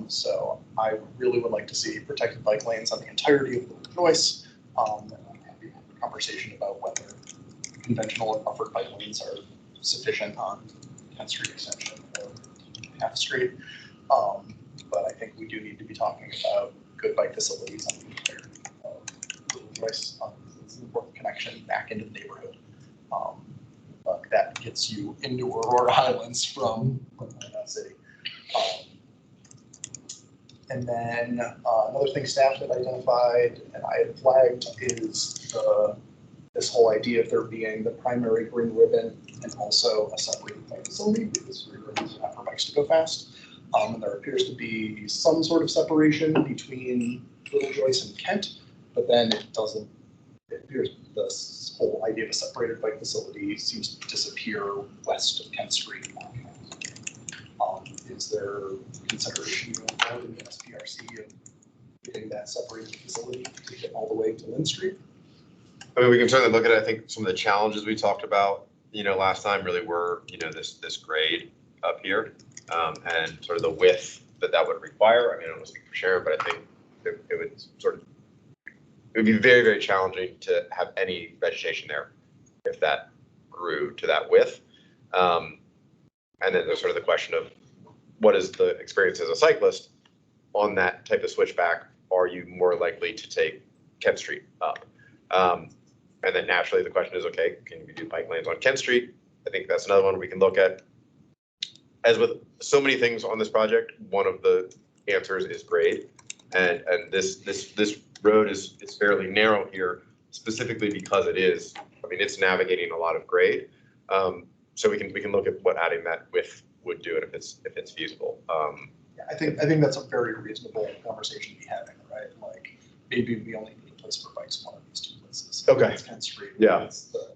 So I really would like to see protected bike lanes on the entirety of the Joyce. I'm happy to have a conversation about whether conventional and buffered bike lanes are sufficient on 10th Street extension or half street. But I think we do need to be talking about good bike facilities on the entirety of Little Joyce. It's an important connection back into the neighborhood. That gets you into Aurora Highlands from that city. And then another thing staff had identified and I had flagged is this whole idea of there being the primary green ribbon and also a separated bike facility because green ribbons are not for bikes to go fast. And there appears to be some sort of separation between Little Joyce and Kent, but then it appears this whole idea of a separated bike facility seems to disappear west of Kent Street. Is there consideration going forward in the SPRC of getting that separated facility to get all the way to Lynn Street? I mean, we can certainly look at it. I think some of the challenges we talked about, last time really were, this grade up here and sort of the width that would require. I mean, I don't want to speak for Sharon, but I think it would be very, very challenging to have any vegetation there if that grew to that width. And then there's sort of the question of what is the experience as a cyclist on that type of switchback? Are you more likely to take Kent Street up? And then naturally the question is, okay, can you do bike lanes on Kent Street? I think that's another one we can look at. As with so many things on this project, one of the answers is grade. And this road is fairly narrow here, specifically because it's navigating a lot of grade. So we can look at what adding that width would do and if it's feasible. Yeah, I think that's a very reasonable conversation to be having, right? Like maybe we only need a place for bikes in one of these two places. Okay. It's Kent Street. Yeah. It's the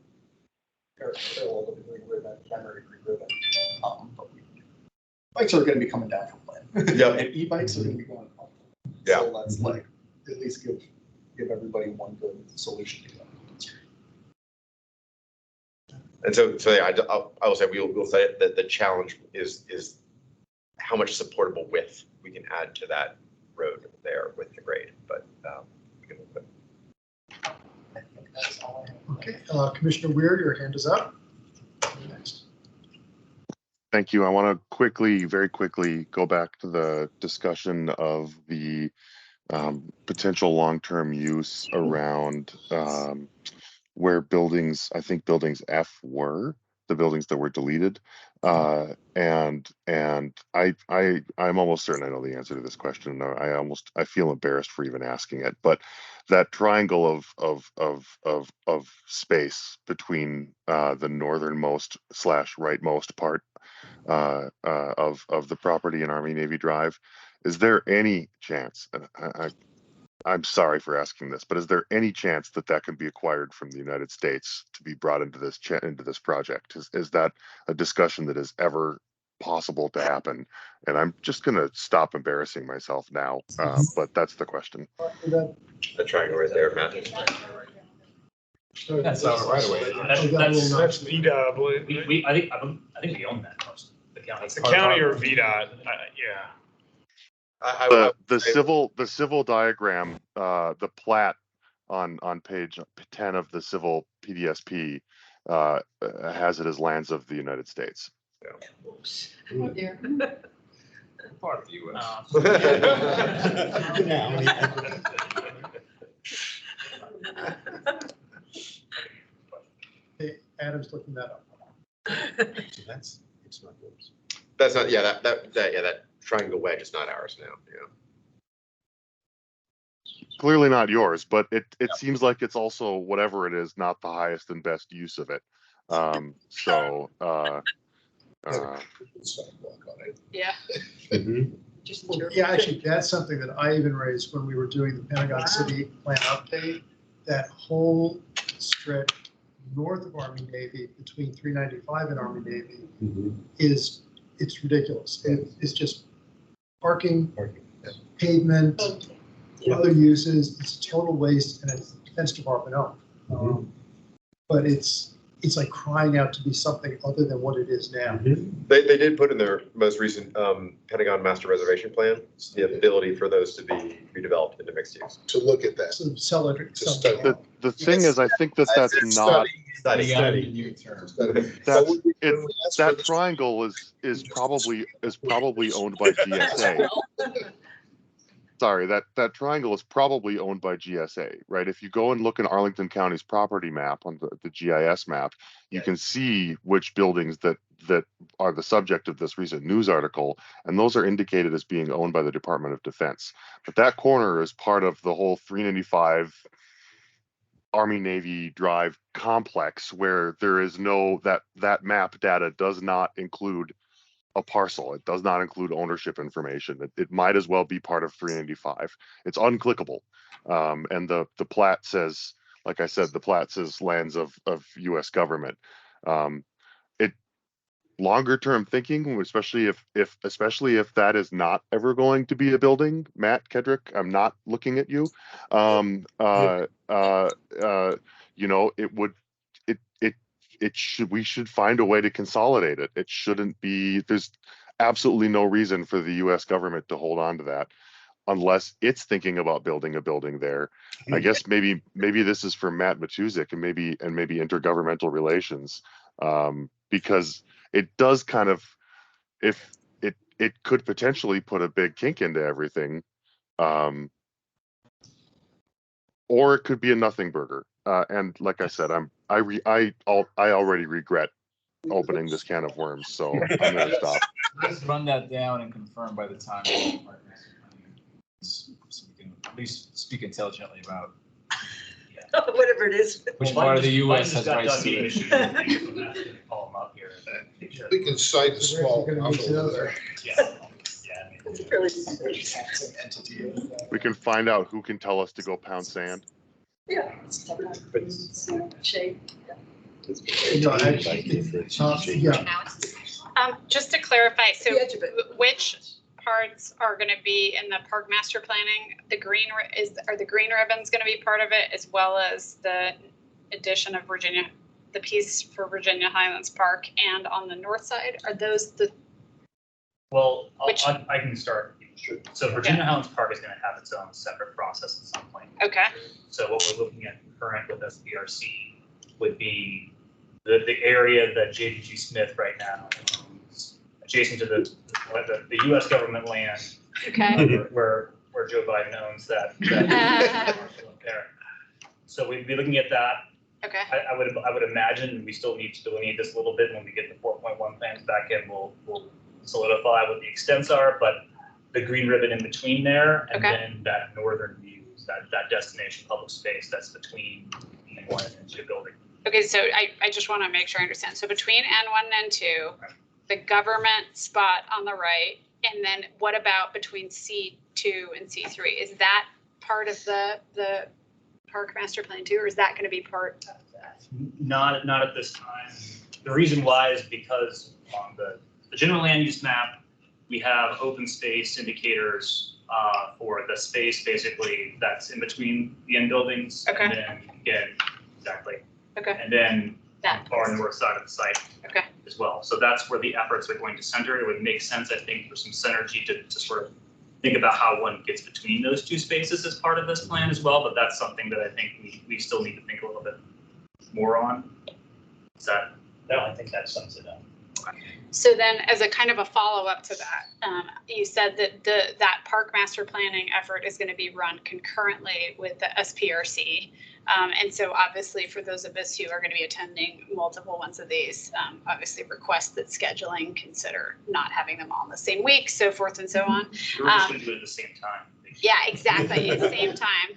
parallel to the green ribbon, primary green ribbon. But bikes are going to be coming down from Lynn. Yeah. And e-bikes are going to be going up. Yeah. So let's at least give everybody one good solution to that. And so yeah, I will say we'll say that the challenge is how much supportable width we can add to that road there with the grade, but we can move it. I think that's all I have. Okay, Commissioner Weir, your hand is up. Next. Thank you. I want to very quickly go back to the discussion of the potential long-term use around where buildings, I think buildings F were, the buildings that were deleted. And I'm almost certain I know the answer to this question. I feel embarrassed for even asking it, but that triangle of space between the northernmost / rightmost part of the property in Army Navy Drive, is there any chance, I'm sorry for asking this, but is there any chance that that can be acquired from the United States to be brought into this project? Is that a discussion that is ever possible to happen? And I'm just going to stop embarrassing myself now, but that's the question. The triangle right there, Matt. That's right away. That's VDOT. I think we own that most. The county. It's the county or VDOT, yeah. The civil diagram, the plat on page 10 of the civil PDSP has it as lands of the United States. Oh, dear. Part of the U.S. Hey, Adam's looking that up. So that's, it's not yours. That's not, yeah, that triangle wedge is not ours now, yeah. Clearly not yours, but it seems like it's also, whatever it is, not the highest and best use of it. Yeah. Well, yeah, actually, that's something that I even raised when we were doing the Pentagon City Plan update. That whole stretch north of Army Navy between 395 and Army Navy it's ridiculous. It's just parking, pavement, other uses. It's a total waste, and it's Defense Department owned. But it's like crying out to be something other than what it is now. They did put in their most recent Pentagon Master Reservation Plan the ability for those to be redeveloped into mixed use. To look at that. So sell it. The thing is, I think that's not. That triangle is probably owned by GSA. Sorry, that triangle is probably owned by GSA, right? If you go and look in Arlington County's property map on the GIS map, you can see which buildings that are the subject of this recent news article, and those are indicated as being owned by the Department of Defense. But that corner is part of the whole 395 Army Navy Drive complex, where there is no, that map data does not include a parcel. It does not include ownership information. It might as well be part of 395. It's unclickable. And the plat says, like I said, the plat says lands of U.S. government. Longer term thinking, especially if that is not ever going to be a building, Matt Kedrick, I'm not looking at you. We should find a way to consolidate it. It shouldn't be, there's absolutely no reason for the US government to hold on to that unless it's thinking about building a building there. I guess maybe this is for Matt Matuzik and maybe intergovernmental relations, because it does kind of, if it could potentially put a big kink into everything, or it could be a nothing burger. And like I said, I already regret opening this can of worms, so I'm going to stop. Let's run that down and confirm by the time the partners, so we can at least speak intelligently about whatever it is. which part of the U.S. has rights to it. We can cite a small council there. We can find out who can tell us to go pound sand. Yeah. Shape. Just to clarify, so which parts are going to be in the park master planning? Are the green ribbons going to be part of it, as well as the addition of the piece for Virginia Highlands Park, and on the north side, are those the? Well, I can start. So Virginia Highlands Park is going to have its own separate process at some point. Okay. So what we're looking at current with SPRC would be the area that JDG Smith right now owns, adjacent to the U.S. government land. Okay. Where Joe Biden owns that parcel up there. So we'd be looking at that. Okay. I would imagine we still need to delineate this a little bit. When we get the 4.1 plans back in, we'll solidify what the extents are, but the green ribbon in between there, and then that northern views, that destination public space that's between N1 and N2 building. Okay, so I just want to make sure I understand. So between N1 and N2, the government spot on the right, and then what about between C2 and C3? Is that part of the park master plan too, or is that going to be part of that? Not at this time. The reason why is because on the general land use map, we have open space indicators for the space basically that's in between the end buildings. Okay. And then again, exactly. Okay. And then that far north side of the site. Okay. As well. So that's where the efforts are going to center. It would make sense, I think, for some synergy to sort of think about how one gets between those two spaces as part of this plan as well. But that's something that I think we still need to think a little bit more on. Is that? No, I think that sums it up. So then, as a kind of a follow-up to that, you said that that park master planning effort is going to be run concurrently with the SPRC. And so obviously for those of us who are going to be attending multiple ones of these, obviously request that scheduling consider not having them all in the same week, so forth and so on. We're just going to do it at the same time. Yeah, exactly, at the same time.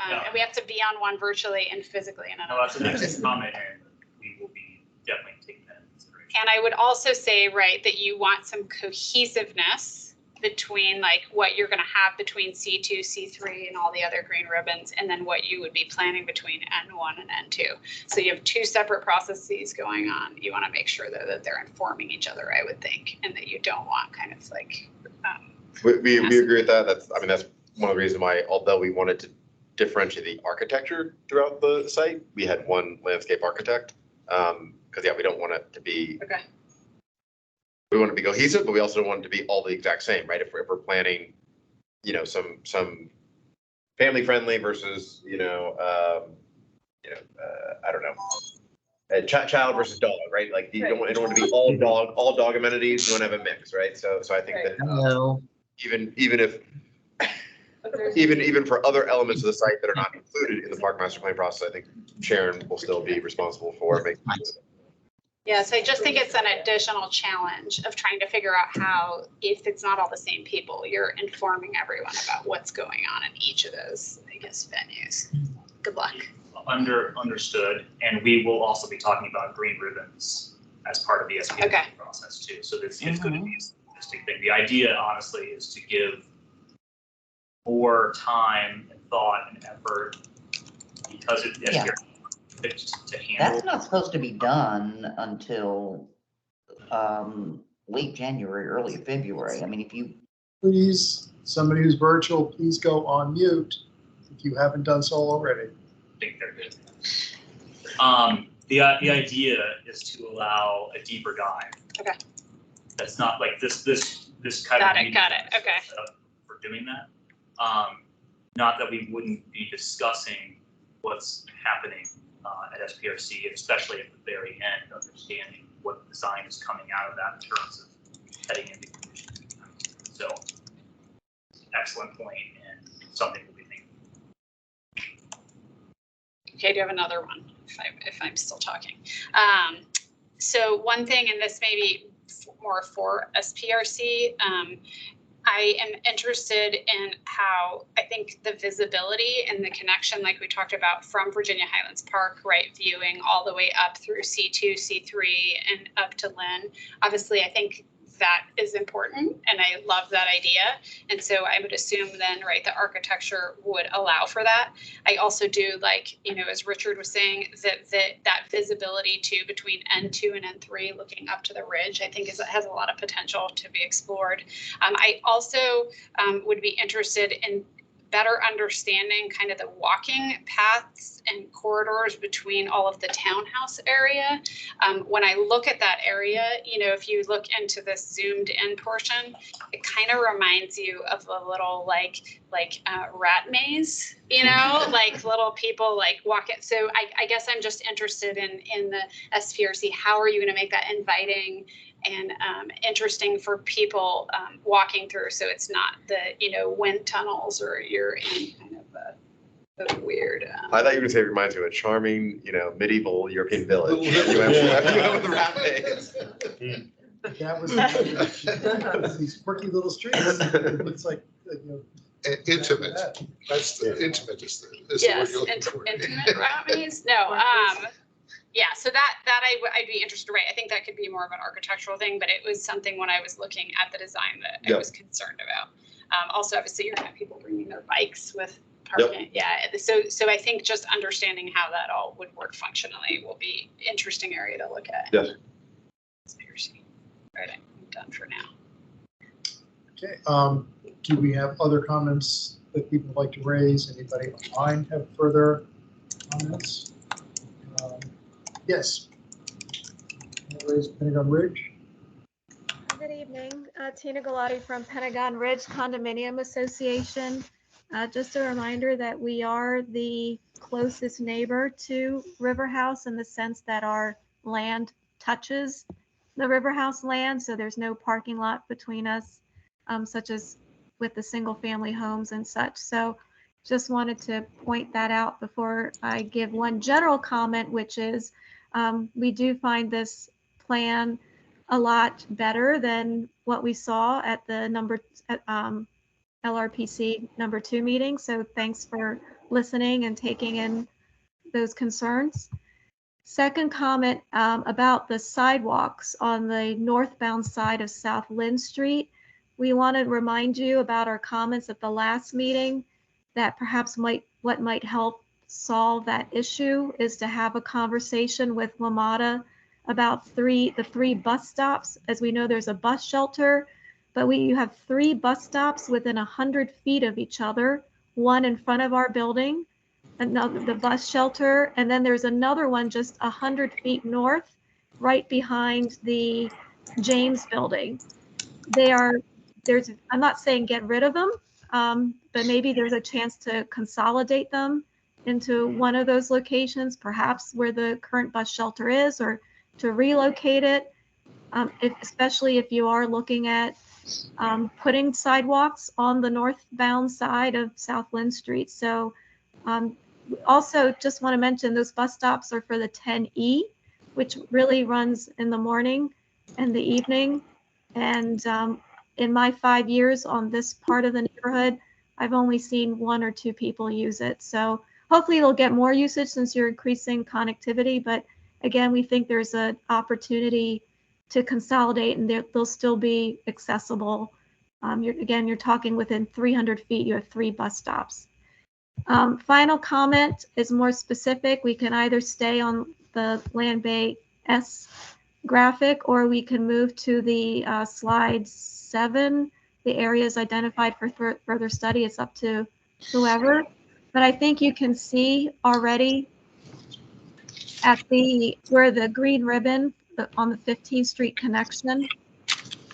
And we have to be on one virtually and physically. And no, that's an excellent comment, and we will be definitely taking that into consideration. And I would also say, right, that you want some cohesiveness between like what you're going to have between C2, C3, and all the other green ribbons, and then what you would be planning between N1 and N2. So you have two separate processes going on. You want to make sure that they're informing each other, I would think, and that you don't want kind of like. We agree with that. That's one of the reasons why, although we wanted to differentiate the architecture throughout the site, we had one landscape architect. Because we don't want it to be. Okay. We want it to be cohesive, but we also don't want it to be all the exact same, right? If we're planning, some family friendly versus, I don't know, a child versus dog, right? Like you don't want it to be all dog amenities. You want to have a mix, right? So I think that even for other elements of the site that are not included in the park master plan process, I think Sharon will still be responsible for making sure. Yes, I just think it's an additional challenge of trying to figure out how, if it's not all the same people, you're informing everyone about what's going on in each of those, I guess, venues. Good luck. Understood. And we will also be talking about green ribbons as part of the SPRC process too. So this is going to be an interesting thing. The idea, honestly, is to give more time and thought and effort because to handle. That's not supposed to be done until late January, early February. I mean, if you. Please, somebody who's virtual, please go on mute if you haven't done so already. I think they're good. The idea is to allow a deeper dive. Okay. That's not like this kind of. Got it. Okay. For doing that. Not that we wouldn't be discussing what's happening at SPRC, especially at the very end, understanding what design is coming out of that in terms of heading into conditions. So, excellent point and something we'll be thinking. Okay, do you have another one? If I'm still talking. So one thing, and this may be more for SPRC, I am interested in how I think the visibility and the connection, like we talked about from Virginia Highlands Park, right, viewing all the way up through C2, C3, and up to Lynn. Obviously, I think that is important, and I love that idea. And so I would assume then, right, the architecture would allow for that. I also do like, as Richard was saying, that visibility too between N2 and N3 looking up to the ridge, I think has a lot of potential to be explored. I also would be interested in better understanding kind of the walking paths and corridors between all of the townhouse area. When I look at that area, you know, if you look into this zoomed in portion, it kind of reminds you of a little like rat maze, you know, like little people like walking. So I guess I'm just interested in the SPRC. How are you going to make that inviting and interesting for people walking through, so it's not the, you know, wind tunnels or you're in kind of a weird. I thought you were going to say it reminds me of a charming, you know, medieval European village. You went with the rat maze. That was these quirky little streets. It's like, you know. Intimate. That's the intimate is the word Yes, you're looking for. intimate rat maze. No, yeah, so that I'd be interested, right? I think that could be more of an architectural thing, but it was something when I was looking at the design that I was concerned about. Also, obviously, you're gonna have people bringing their bikes with parking. Yeah, so I think just understanding how that all would work functionally will be interesting area to look at. Yes. All right, I'm done for now. Okay. Do we have other comments that people would like to raise? Anybody online have further comments? Yes. Raise Pentagon Ridge. Good evening. Tina Galati from Pentagon Ridge Condominium Association. Just a reminder that we are the closest neighbor to RiverHouse in the sense that our land touches the RiverHouse land, so there's no parking lot between us, such as with the single family homes and such. So just wanted to point that out before I give one general comment, which is we do find this plan a lot better than what we saw at the LRPC number 2 meeting. So thanks for listening and taking in those concerns. Second comment about the sidewalks on the northbound side of South Lynn Street. We want to remind you about our comments at the last meeting that perhaps what might help solve that issue is to have a conversation with WMATA about the three bus stops. As we know, there's a bus shelter, but you have 3 bus stops within 100 feet of each other, one in front of our building, another the bus shelter, and then there's another one just 100 feet north, right behind the James building. I'm not saying get rid of them, but maybe there's a chance to consolidate them into one of those locations, perhaps where the current bus shelter is, or to relocate it, especially if you are looking at putting sidewalks on the northbound side of South Lynn Street. So also just want to mention those bus stops are for the 10E, which really runs in the morning and the evening. And in my 5 years on this part of the neighborhood, I've only seen 1 or 2 people use it. So hopefully it'll get more usage since you're increasing connectivity. But again, we think there's an opportunity to consolidate and they'll still be accessible. You're talking within 300 feet, you have 3 bus stops. Final comment is more specific. We can either stay on the Land Bay S graphic, or we can move to the slide 7, the areas identified for further study. It's up to whoever, but I think you can see already at where the green ribbon on the 15th Street connection,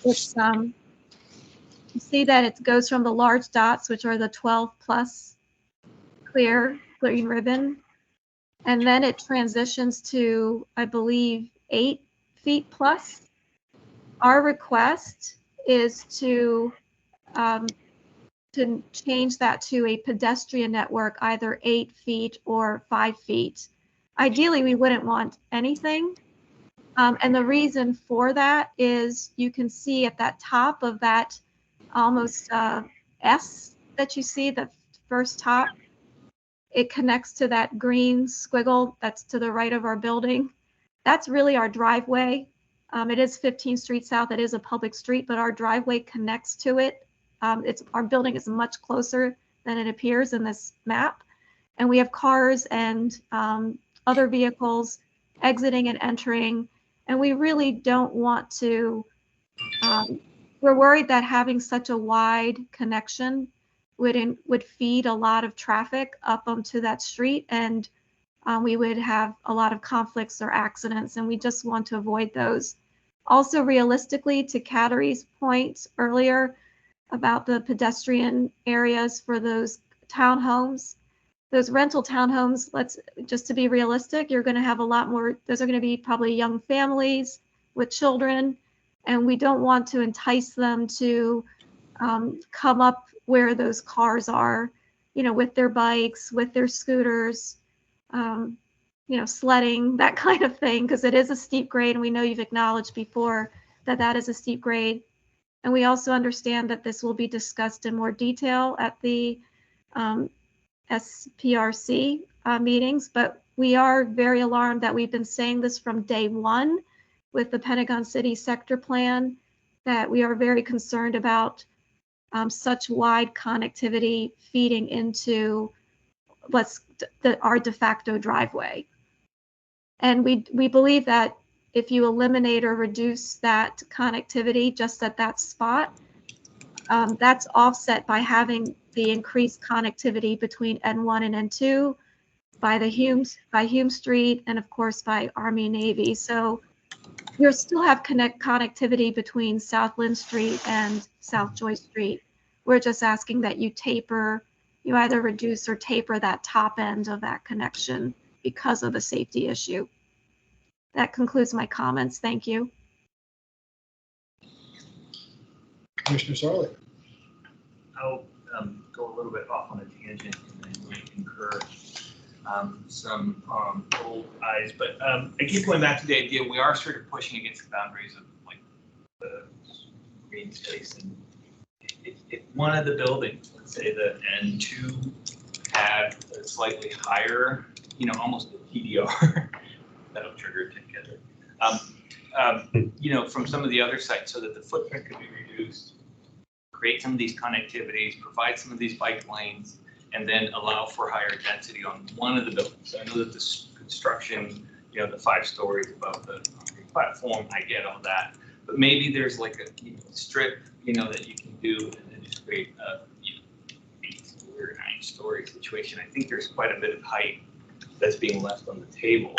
it's you see that it goes from the large dots, which are the 12 plus clear green ribbon, and then it transitions to, I believe, 8 feet plus. Our request is to change that to a pedestrian network, either 8 feet or 5 feet. Ideally, we wouldn't want anything. And the reason for that is you can see at that top of that almost S that you see, the first top, it connects to that green squiggle that's to the right of our building. That's really our driveway. It is 15th Street South. It is a public street, but our driveway connects to it. Our building is much closer than it appears in this map. And we have cars and other vehicles exiting and entering. And we really don't want to, we're worried that having such a wide connection would feed a lot of traffic up onto that street, and we would have a lot of conflicts or accidents, and we just want to avoid those. Also, realistically, to Katteri's point earlier about the pedestrian areas for those townhomes, those rental townhomes, just to be realistic, you're going to have a lot more, those are going to be probably young families with children, and we don't want to entice them to come up where those cars are, with their bikes, with their scooters, sledding, that kind of thing, because it is a steep grade, and we know you've acknowledged before that that is a steep grade. And we also understand that this will be discussed in more detail at the SPRC meetings, but we are very alarmed that we've been saying this from day one with the Pentagon City sector plan, that we are very concerned about such wide connectivity feeding into our de facto driveway. And we believe that if you eliminate or reduce that connectivity just at that spot, that's offset by having the increased connectivity between N1 and N2 by Hume Street, and of course by Army and Navy. So you'll still have connectivity between South Lynn Street and South Joy Street. We're just asking that you either reduce or taper that top end of that connection because of the safety issue. That concludes my comments. Thank you. Commissioner Sarley. I'll go a little bit off on a tangent and then we concur some old eyes, but I keep going back to the idea we are sort of pushing against the boundaries of like the green space, and if one of the buildings, let's say the N2, had a slightly higher, almost a TDR, that'll trigger it together, from some of the other sites, so that the footprint could be reduced, create some of these connectivities, provide some of these bike lanes, and then allow for higher density on one of the buildings. I know that this construction, the 5 stories above the concrete platform, I get all that, but maybe there's like a strip, that you can do, and then just create a 8-story or 9-story situation. I think there's quite a bit of height that's being left on the table.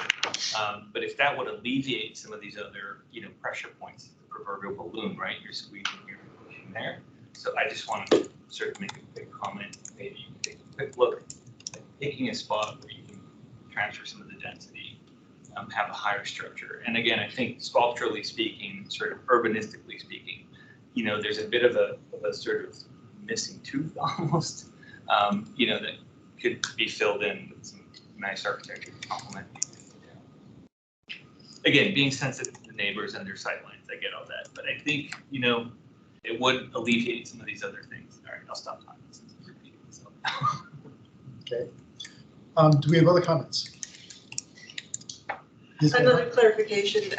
But if that would alleviate some of these other, pressure points, the proverbial balloon, right? You're squeezing here and pushing there. So I just want to sort of make a quick comment. Maybe you can take a quick look at picking a spot where you can transfer some of the density, have a higher structure. And again, I think sculpturally speaking, sort of urbanistically speaking, there's a bit of a sort of missing tooth almost, that could be filled in with some nice architecture to complement. Again, being sensitive to the neighbors and their sightlines, I get all that. But I think, it would alleviate some of these other things. All right, I'll stop talking since I'm repeating myself. Okay. Do we have other comments? Another clarification,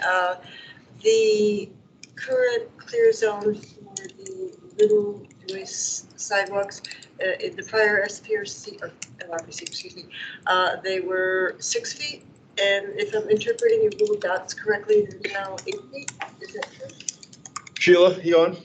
the current clear zone for the Little Joyce sidewalks, in the prior SPRC, or LRPC, excuse me, they were 6 feet, and if I'm interpreting your little dots correctly, they're now 8 feet, is that true? Sheila, you on?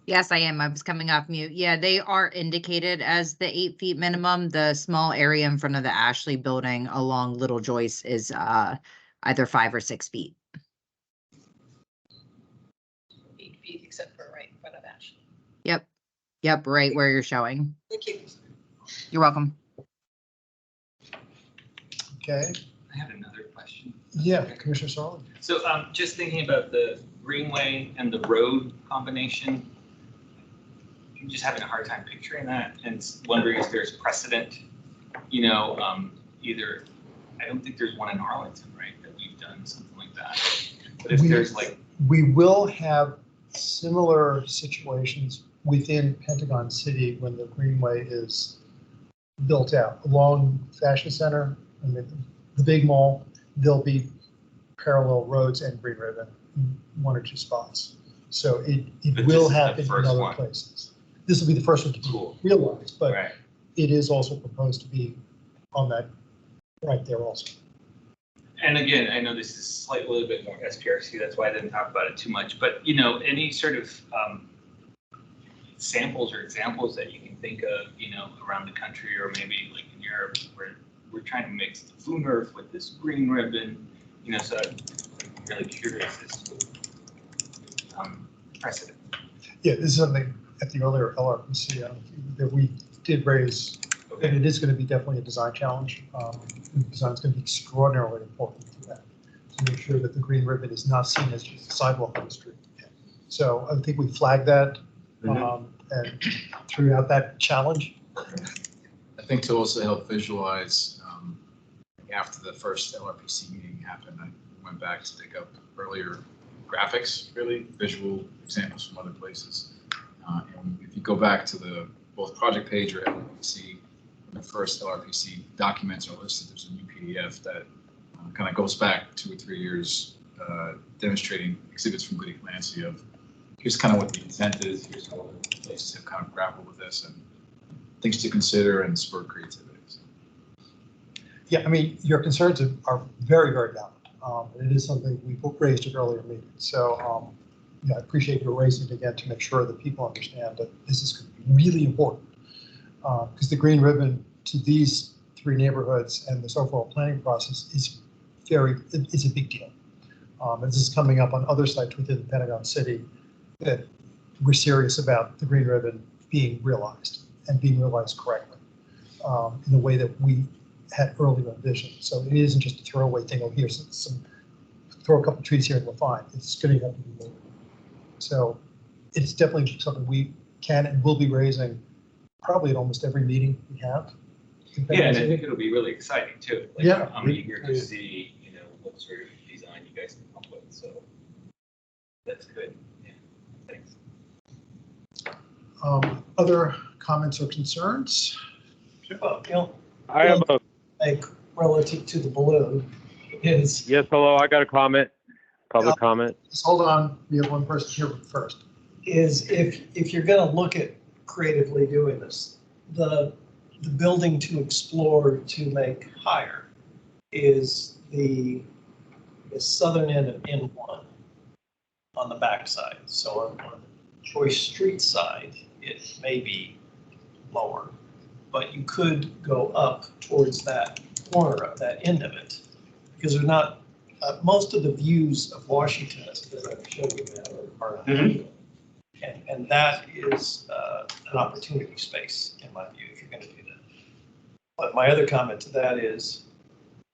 Yes, I am. I was coming off mute. Yeah, they are indicated as the 8 feet minimum. The small area in front of the Ashley building along Little Joyce is either 5 or 6 feet. 8 feet except for right in front of Ashley. Yep. Yep, right where you're showing. Thank you. You're welcome. Okay. I have another question. Yeah, Commissioner Sarley. So just thinking about the greenway and the road combination, I'm just having a hard time picturing that and wondering if there's precedent, either, I don't think there's one in Arlington, right, that we've done something like that. But if there's like. We will have similar situations within Pentagon City when the greenway is built out. Along Fashion Center and the big mall, there'll be parallel roads and green ribbon in 1 or 2 spots. So it will happen in other places. This will be the first one to be realized, but it is also proposed to be on that right there also. And again, I know this is slightly a little bit more SPRC, that's why I didn't talk about it too much, but any sort of samples or examples that you can think of, around the country or maybe like in Europe, where we're trying to mix the Flume Earth with this green ribbon, so I'm really curious as to precedent. Yeah, this is something at the earlier LRPC that we did raise, and it is going to be definitely a design challenge. Design is going to be extraordinarily important for that, to make sure that the green ribbon is not seen as just a sidewalk on the street. So I think we flagged that and threw out that challenge. I think to also help visualize, after the first LRPC meeting happened, I went back to dig up earlier graphics, really visual examples from other places. And if you go back to both project page or LRPC, the first LRPC documents are listed. There's a new PDF that kind of goes back 2 or 3 years, demonstrating exhibits from Goody Clancy of here's kind of what the intent is, here's how the places have kind of grappled with this and things to consider and spur creativity. Yeah, I mean, your concerns are very, very valid. It is something we raised at earlier meetings. So I appreciate you raising it again to make sure that people understand that this is going to be really important. Because the green ribbon to these 3 neighborhoods and this overall planning process is a big deal. And this is coming up on other sites within the Pentagon City that we're serious about the green ribbon being realized and being realized correctly in the way that we had earlier envisioned. So it isn't just a throwaway thing. Oh, here's throw a couple trees here and we're fine. It's going to have to be more. So it's definitely something we can and will be raising probably at almost every meeting we have. Yeah, and I think it'll be really exciting too. Like, yeah, I'm eager to see, what sort of design you guys can come up with. So that's good. Yeah, thanks. Other comments or concerns? I have a like relative to the balloon is. yes. Hello, I got a comment. Public comment. Just hold on. We have one person here first. Is if you're going to look at creatively doing this, the building to explore to make higher is the southern end of N1 on the backside. So on the Choice Street side, it may be lower, but you could go up towards that corner of that end of it, because they're not, most of the views of Washington, as I've showed you, are on an angle. And that is an opportunity space, in my view, if you're going to do that. But my other comment to that is,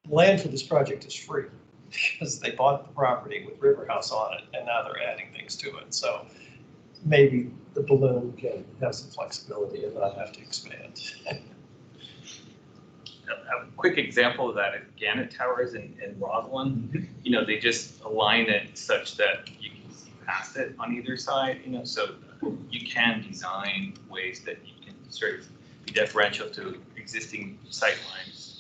land for this project is free, because they bought the property with RiverHouse on it, and now they're adding things to it. So maybe the balloon can have some flexibility and not have to expand. A quick example of that is Gannett Towers in Roslyn. They just align it such that you can see past it on either side, so you can design ways that you can sort of be deferential to existing sight lines.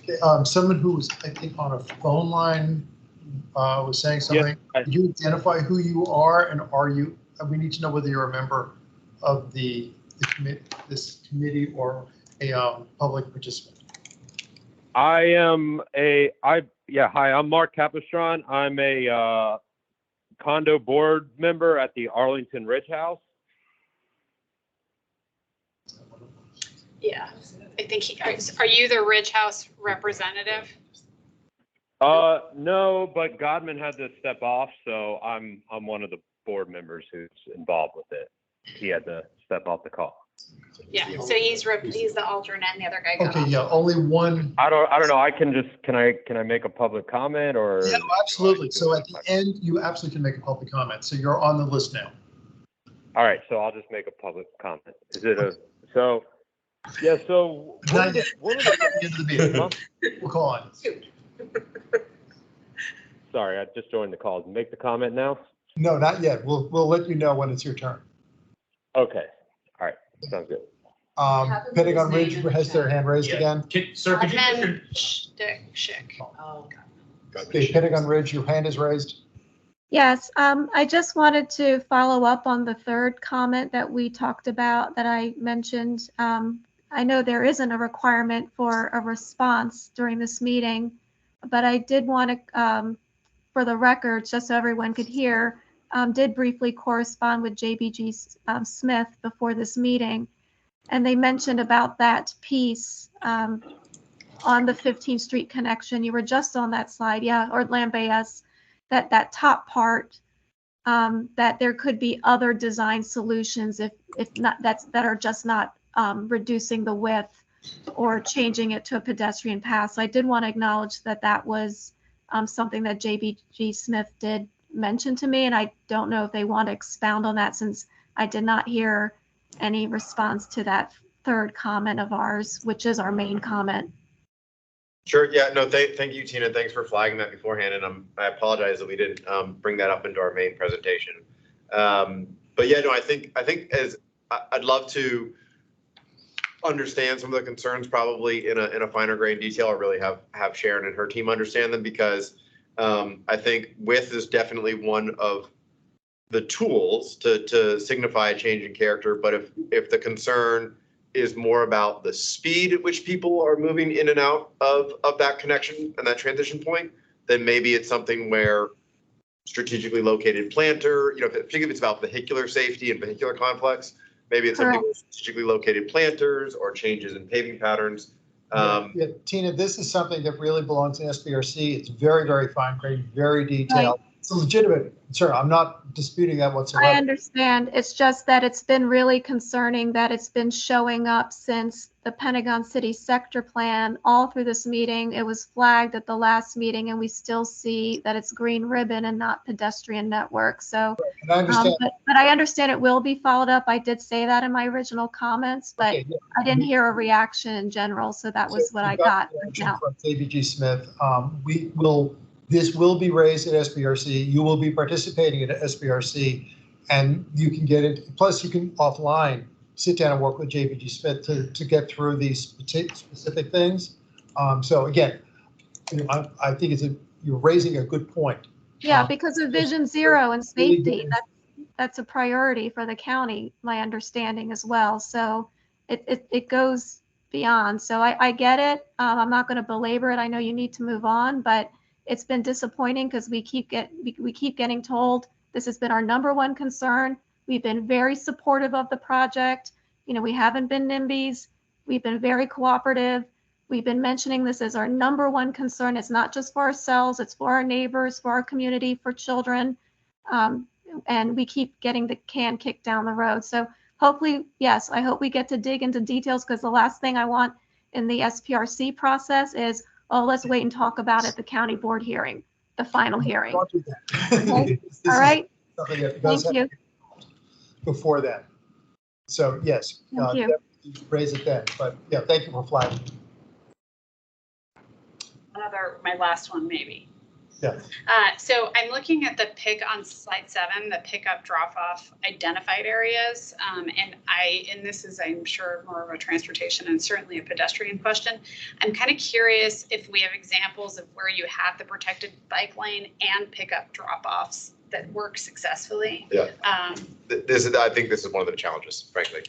Okay, someone who was, I think, on a phone line was saying something. Yes. Did you identify who you are, and are you? We need to know whether you're a member of this committee or a public participant. Hi, I'm Mark Capistron. I'm a condo board member at the Arlington RiverHouse. Yeah, I think are you the RiverHouse representative? No, but Godman had to step off, so I'm one of the board members who's involved with it. He had to step off the call. Yeah, so he's the alternate, and the other guy got Okay, off. yeah, only one. I don't know. Can I make a public comment or? Yeah, absolutely. So at the end, you absolutely can make a public comment. So you're on the list now. All right, so I'll just make a public comment. Is it so? Yeah. So Not yet. End of the meeting. Huh? We'll call on. Sorry, I just joined the call. Make the comment now. No, not yet. We'll let you know when it's your turn. Okay. All right. Sounds good. Pentagon Ridge has their hand raised again. Sir, could you put your Schick. Oh, Okay, Pentagon Ridge, your hand is raised. Yes, I just wanted to follow up on the third comment that we talked about that I mentioned. I know there isn't a requirement for a response during this meeting, but I did want to, for the record, just so everyone could hear, did briefly correspond with JBG Smith before this meeting, and they mentioned about that piece on the 15th Street connection. You were just on that slide, yeah, or Lambayas, that top part, that there could be other design solutions if not that are just not reducing the width or changing it to a pedestrian path. So I did want to acknowledge that that was something that JBG Smith did mention to me, and I don't know if they want to expound on that since I did not hear any response to that third comment of ours, which is our main comment. Sure. Yeah. No. Thank you, Tina. Thanks for flagging that beforehand, and I apologize that we didn't bring that up into our main presentation. But yeah, no. I think as I'd love to understand some of the concerns probably in a finer grain detail, or really have Sharon and her team understand them, because I think width is definitely one of the tools to signify a change in character. But if the concern is more about the speed at which people are moving in and out of that connection and that transition point, then maybe it's something where strategically located planter, particularly if it's about vehicular safety and vehicular complex, maybe it's something with strategically located planters or changes in paving patterns. Yeah, Tina, this is something that really belongs in SBRC. It's very, very fine grained, very detailed. Right. It's a legitimate concern. I'm not disputing that whatsoever. I understand. It's just that it's been really concerning that it's been showing up since the Pentagon City sector plan all through this meeting. It was flagged at the last meeting, and we still see that it's green ribbon and not pedestrian network. So, and I understand. But I understand it will be followed up. I did say that in my original comments, but okay, yeah. I didn't hear a reaction in general. So that was what I got now. From JBG Smith, this will be raised at SBRC. You will be participating at SBRC, and you can get it. Plus, you can offline sit down and work with JBG Smith to get through these specific things. So again, I think you're raising a good point. Yeah, because of Vision Zero and safety, that's a priority for the county, my understanding as well. So it goes beyond. So I get it. I'm not going to belabor it. I know you need to move on, but it's been disappointing because we keep getting told this has been our number one concern. We've been very supportive of the project. We haven't been NIMBYs. We've been very cooperative. We've been mentioning this as our number one concern. It's not just for ourselves, it's for our neighbors, for our community, for children. And we keep getting the can kicked down the road. So hopefully, yes, I hope we get to dig into details, because the last thing I want in the SPRC process is, oh, let's wait and talk about it at the county board hearing, the final hearing. Don't do that. Okay. All right. Thank you. Before that. So yes, thank you. Raise it then. But yeah, thank you for flagging. My last one maybe. Yeah. So I'm looking at the pick on slide 7, the pickup drop-off identified areas, and this is, I'm sure, more of a transportation and certainly a pedestrian question. I'm kind of curious if we have examples of where you have the protected bike lane and pickup drop-offs that work successfully. Yeah. I think this is one of the challenges, frankly.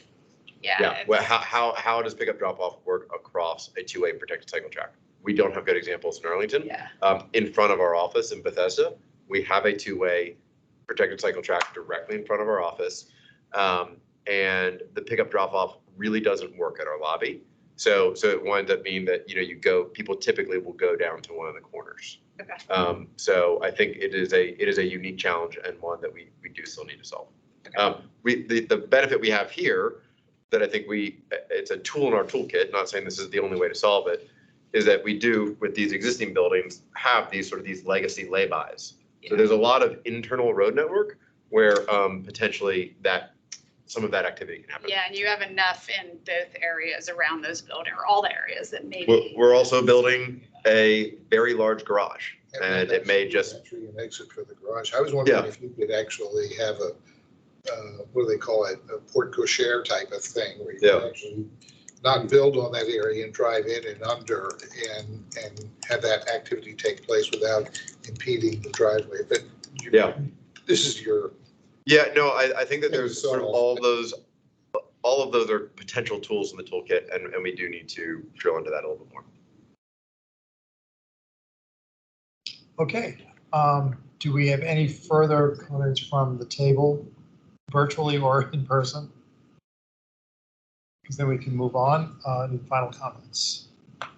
Yeah. Yeah. Well, how does pickup drop-off work across a two-way protected cycle track? We don't have good examples in Arlington. Yeah. In front of our office in Bethesda, we have a two-way protected cycle track directly in front of our office. And the pickup drop-off really doesn't work at our lobby. So it winds up being that, people typically will go down to one of the corners. Okay. So I think it is a unique challenge, and one that we do still need to solve. Okay. The benefit we have here that I think it's a tool in our toolkit, not saying this is the only way to solve it, is that we do, with these existing buildings, have these legacy laybys. Yeah. So there's a lot of internal road network where potentially some of that activity can happen. Yeah, and you have enough in both areas around those buildings, or all the areas that maybe. We're also building a very large garage, and it may just. Entry and exit for the garage. I was wondering if you could actually have a, what do they call it, a porte cochere type of thing, where you can actually not build on that area and drive in and under and have that activity take place without impeding the driveway. But this is your. Yeah, no, I think that there's sort of all of those are potential tools in the toolkit, and we do need to drill into that a little bit more. Okay. Do we have any further comments from the table, virtually or in person? Because then we can move on to final comments.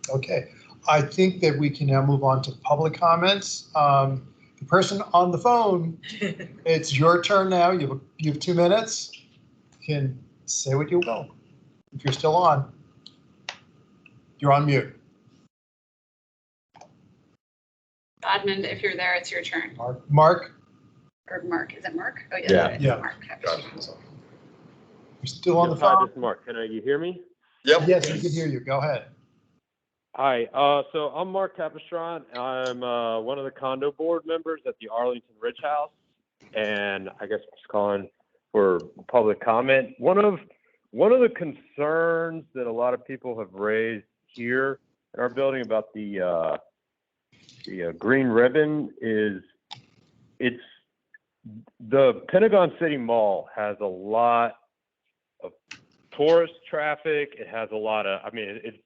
Okay, I think that we can now move on to public comments. The person on the phone, it's your turn now. You have 2 minutes. You can say what you will. If you're still on, you're on mute. Edmund, if you're there, it's your turn. Mark? Or Mark, is it Mark? Oh, Yeah. it is Yeah. Mark. You're still on the Hi, phone? this is Mark. Can you hear me? Yes, we can hear you. Go ahead. Hi, so I'm Mark Capistron. I'm one of the condo board members at the Arlington RiverHouse, and I guess I'm just calling for public comment. One of the concerns that a lot of people have raised here in our building about the green ribbon is the Pentagon City Mall has a lot of tourist traffic. It has a lot of, it's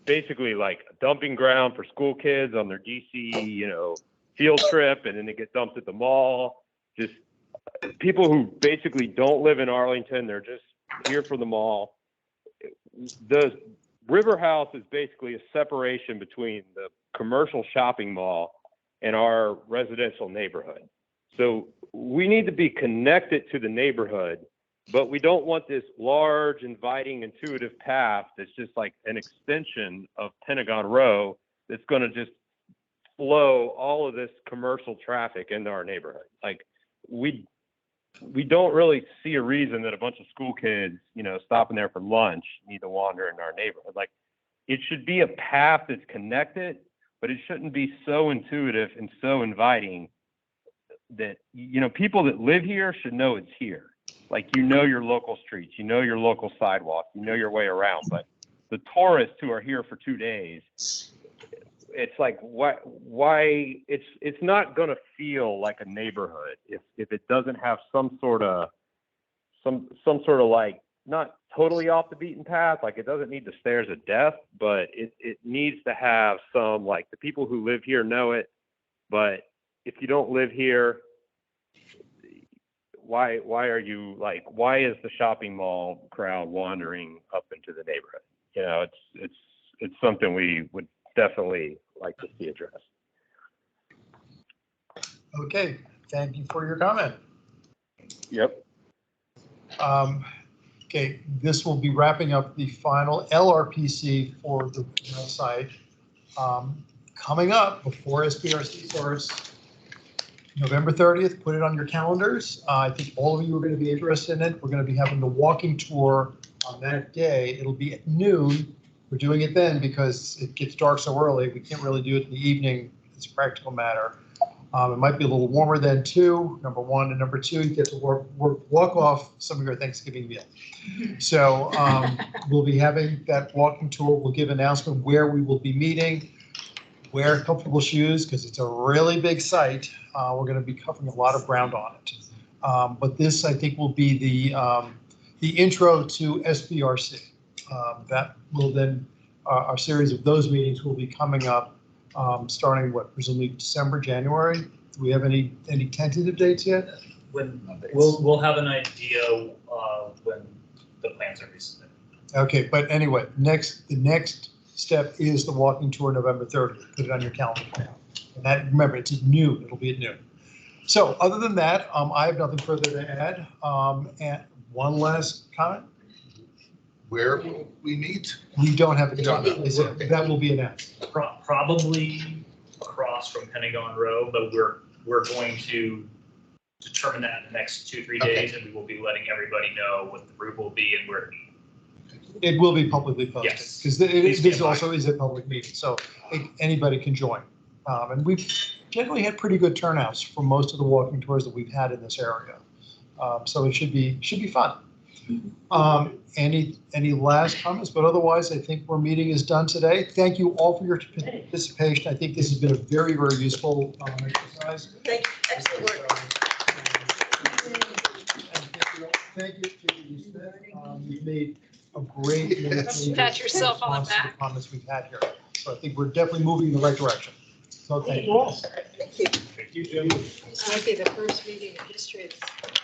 basically like a dumping ground for school kids on their DC, field trip, and then they get dumped at the mall. Just people who basically don't live in Arlington, they're just here for the mall. The RiverHouse is basically a separation between the commercial shopping mall and our residential neighborhood. So we need to be connected to the neighborhood, but we don't want this large, inviting, intuitive path that's just like an extension of Pentagon Row that's going to just flow all of this commercial traffic into our neighborhood. Like we don't really see a reason that a bunch of school kids, stopping there for lunch need to wander in our neighborhood. Like it should be a path that's connected, but it shouldn't be so intuitive and so inviting that, people that live here should know it's here. Like, your local streets, your local sidewalks, your way around. But the tourists who are here for 2 days, it's like, why it's not going to feel like a neighborhood if it doesn't have some sort of like, not totally off the beaten path. Like it doesn't need the stairs of death, but it needs to have some, like, the people who live here know it. But if you don't live here, why are you like, why is the shopping mall crowd wandering up into the neighborhood? It's something we would definitely like to see addressed. Okay, thank you for your comment. Yep. Okay, this will be wrapping up the final LRPC for the website. Coming up before SPRC starts, November 30th, put it on your calendars. I think all of you are going to be interested in it. We're going to be having the walking tour on that day. It'll be at noon. We're doing it then because it gets dark so early. We can't really do it in the evening. It's a practical matter. It might be a little warmer then too, number one. And number two, you get to walk off some of your Thanksgiving meal. So we'll be having that walking tour. We'll give an announcement where we will be meeting. Wear comfortable shoes because it's a really big site. We're going to be covering a lot of ground on it. But this, I think, will be the intro to SBRC. That will then, our series of those meetings will be coming up starting presumably December, January. Do we have any tentative dates yet? When we'll have an idea when the plans are resubmitted. Okay, but anyway, the next step is the walking tour November 30th. Put it on your calendar now. And that, remember, it's at noon. It'll be at noon. So other than that, I have nothing further to add. And one last comment. Where will we meet? We don't have it. Okay. That will be announced. Probably across from Pentagon Row, but we're going to determine that in the next 2-3 days, and we will be letting everybody know what the route will be and where to meet. It will be publicly posted. Yes. Because this also is a public meeting, so anybody can join. And we've generally had pretty good turnouts for most of the walking tours that we've had in this area. So it should be fun. Any last comments? But otherwise, I think our meeting is done today. Thank you all for your participation. I think this has been a very, very useful exercise. Thank you. Excellent work. Thank you, Judy Smith. You've made a great Pat yourself on the back. comments we've had here. So I think we're definitely moving in the right direction. So thank you all. Thank you. Thank you, Jim. It might be the first meeting in history that's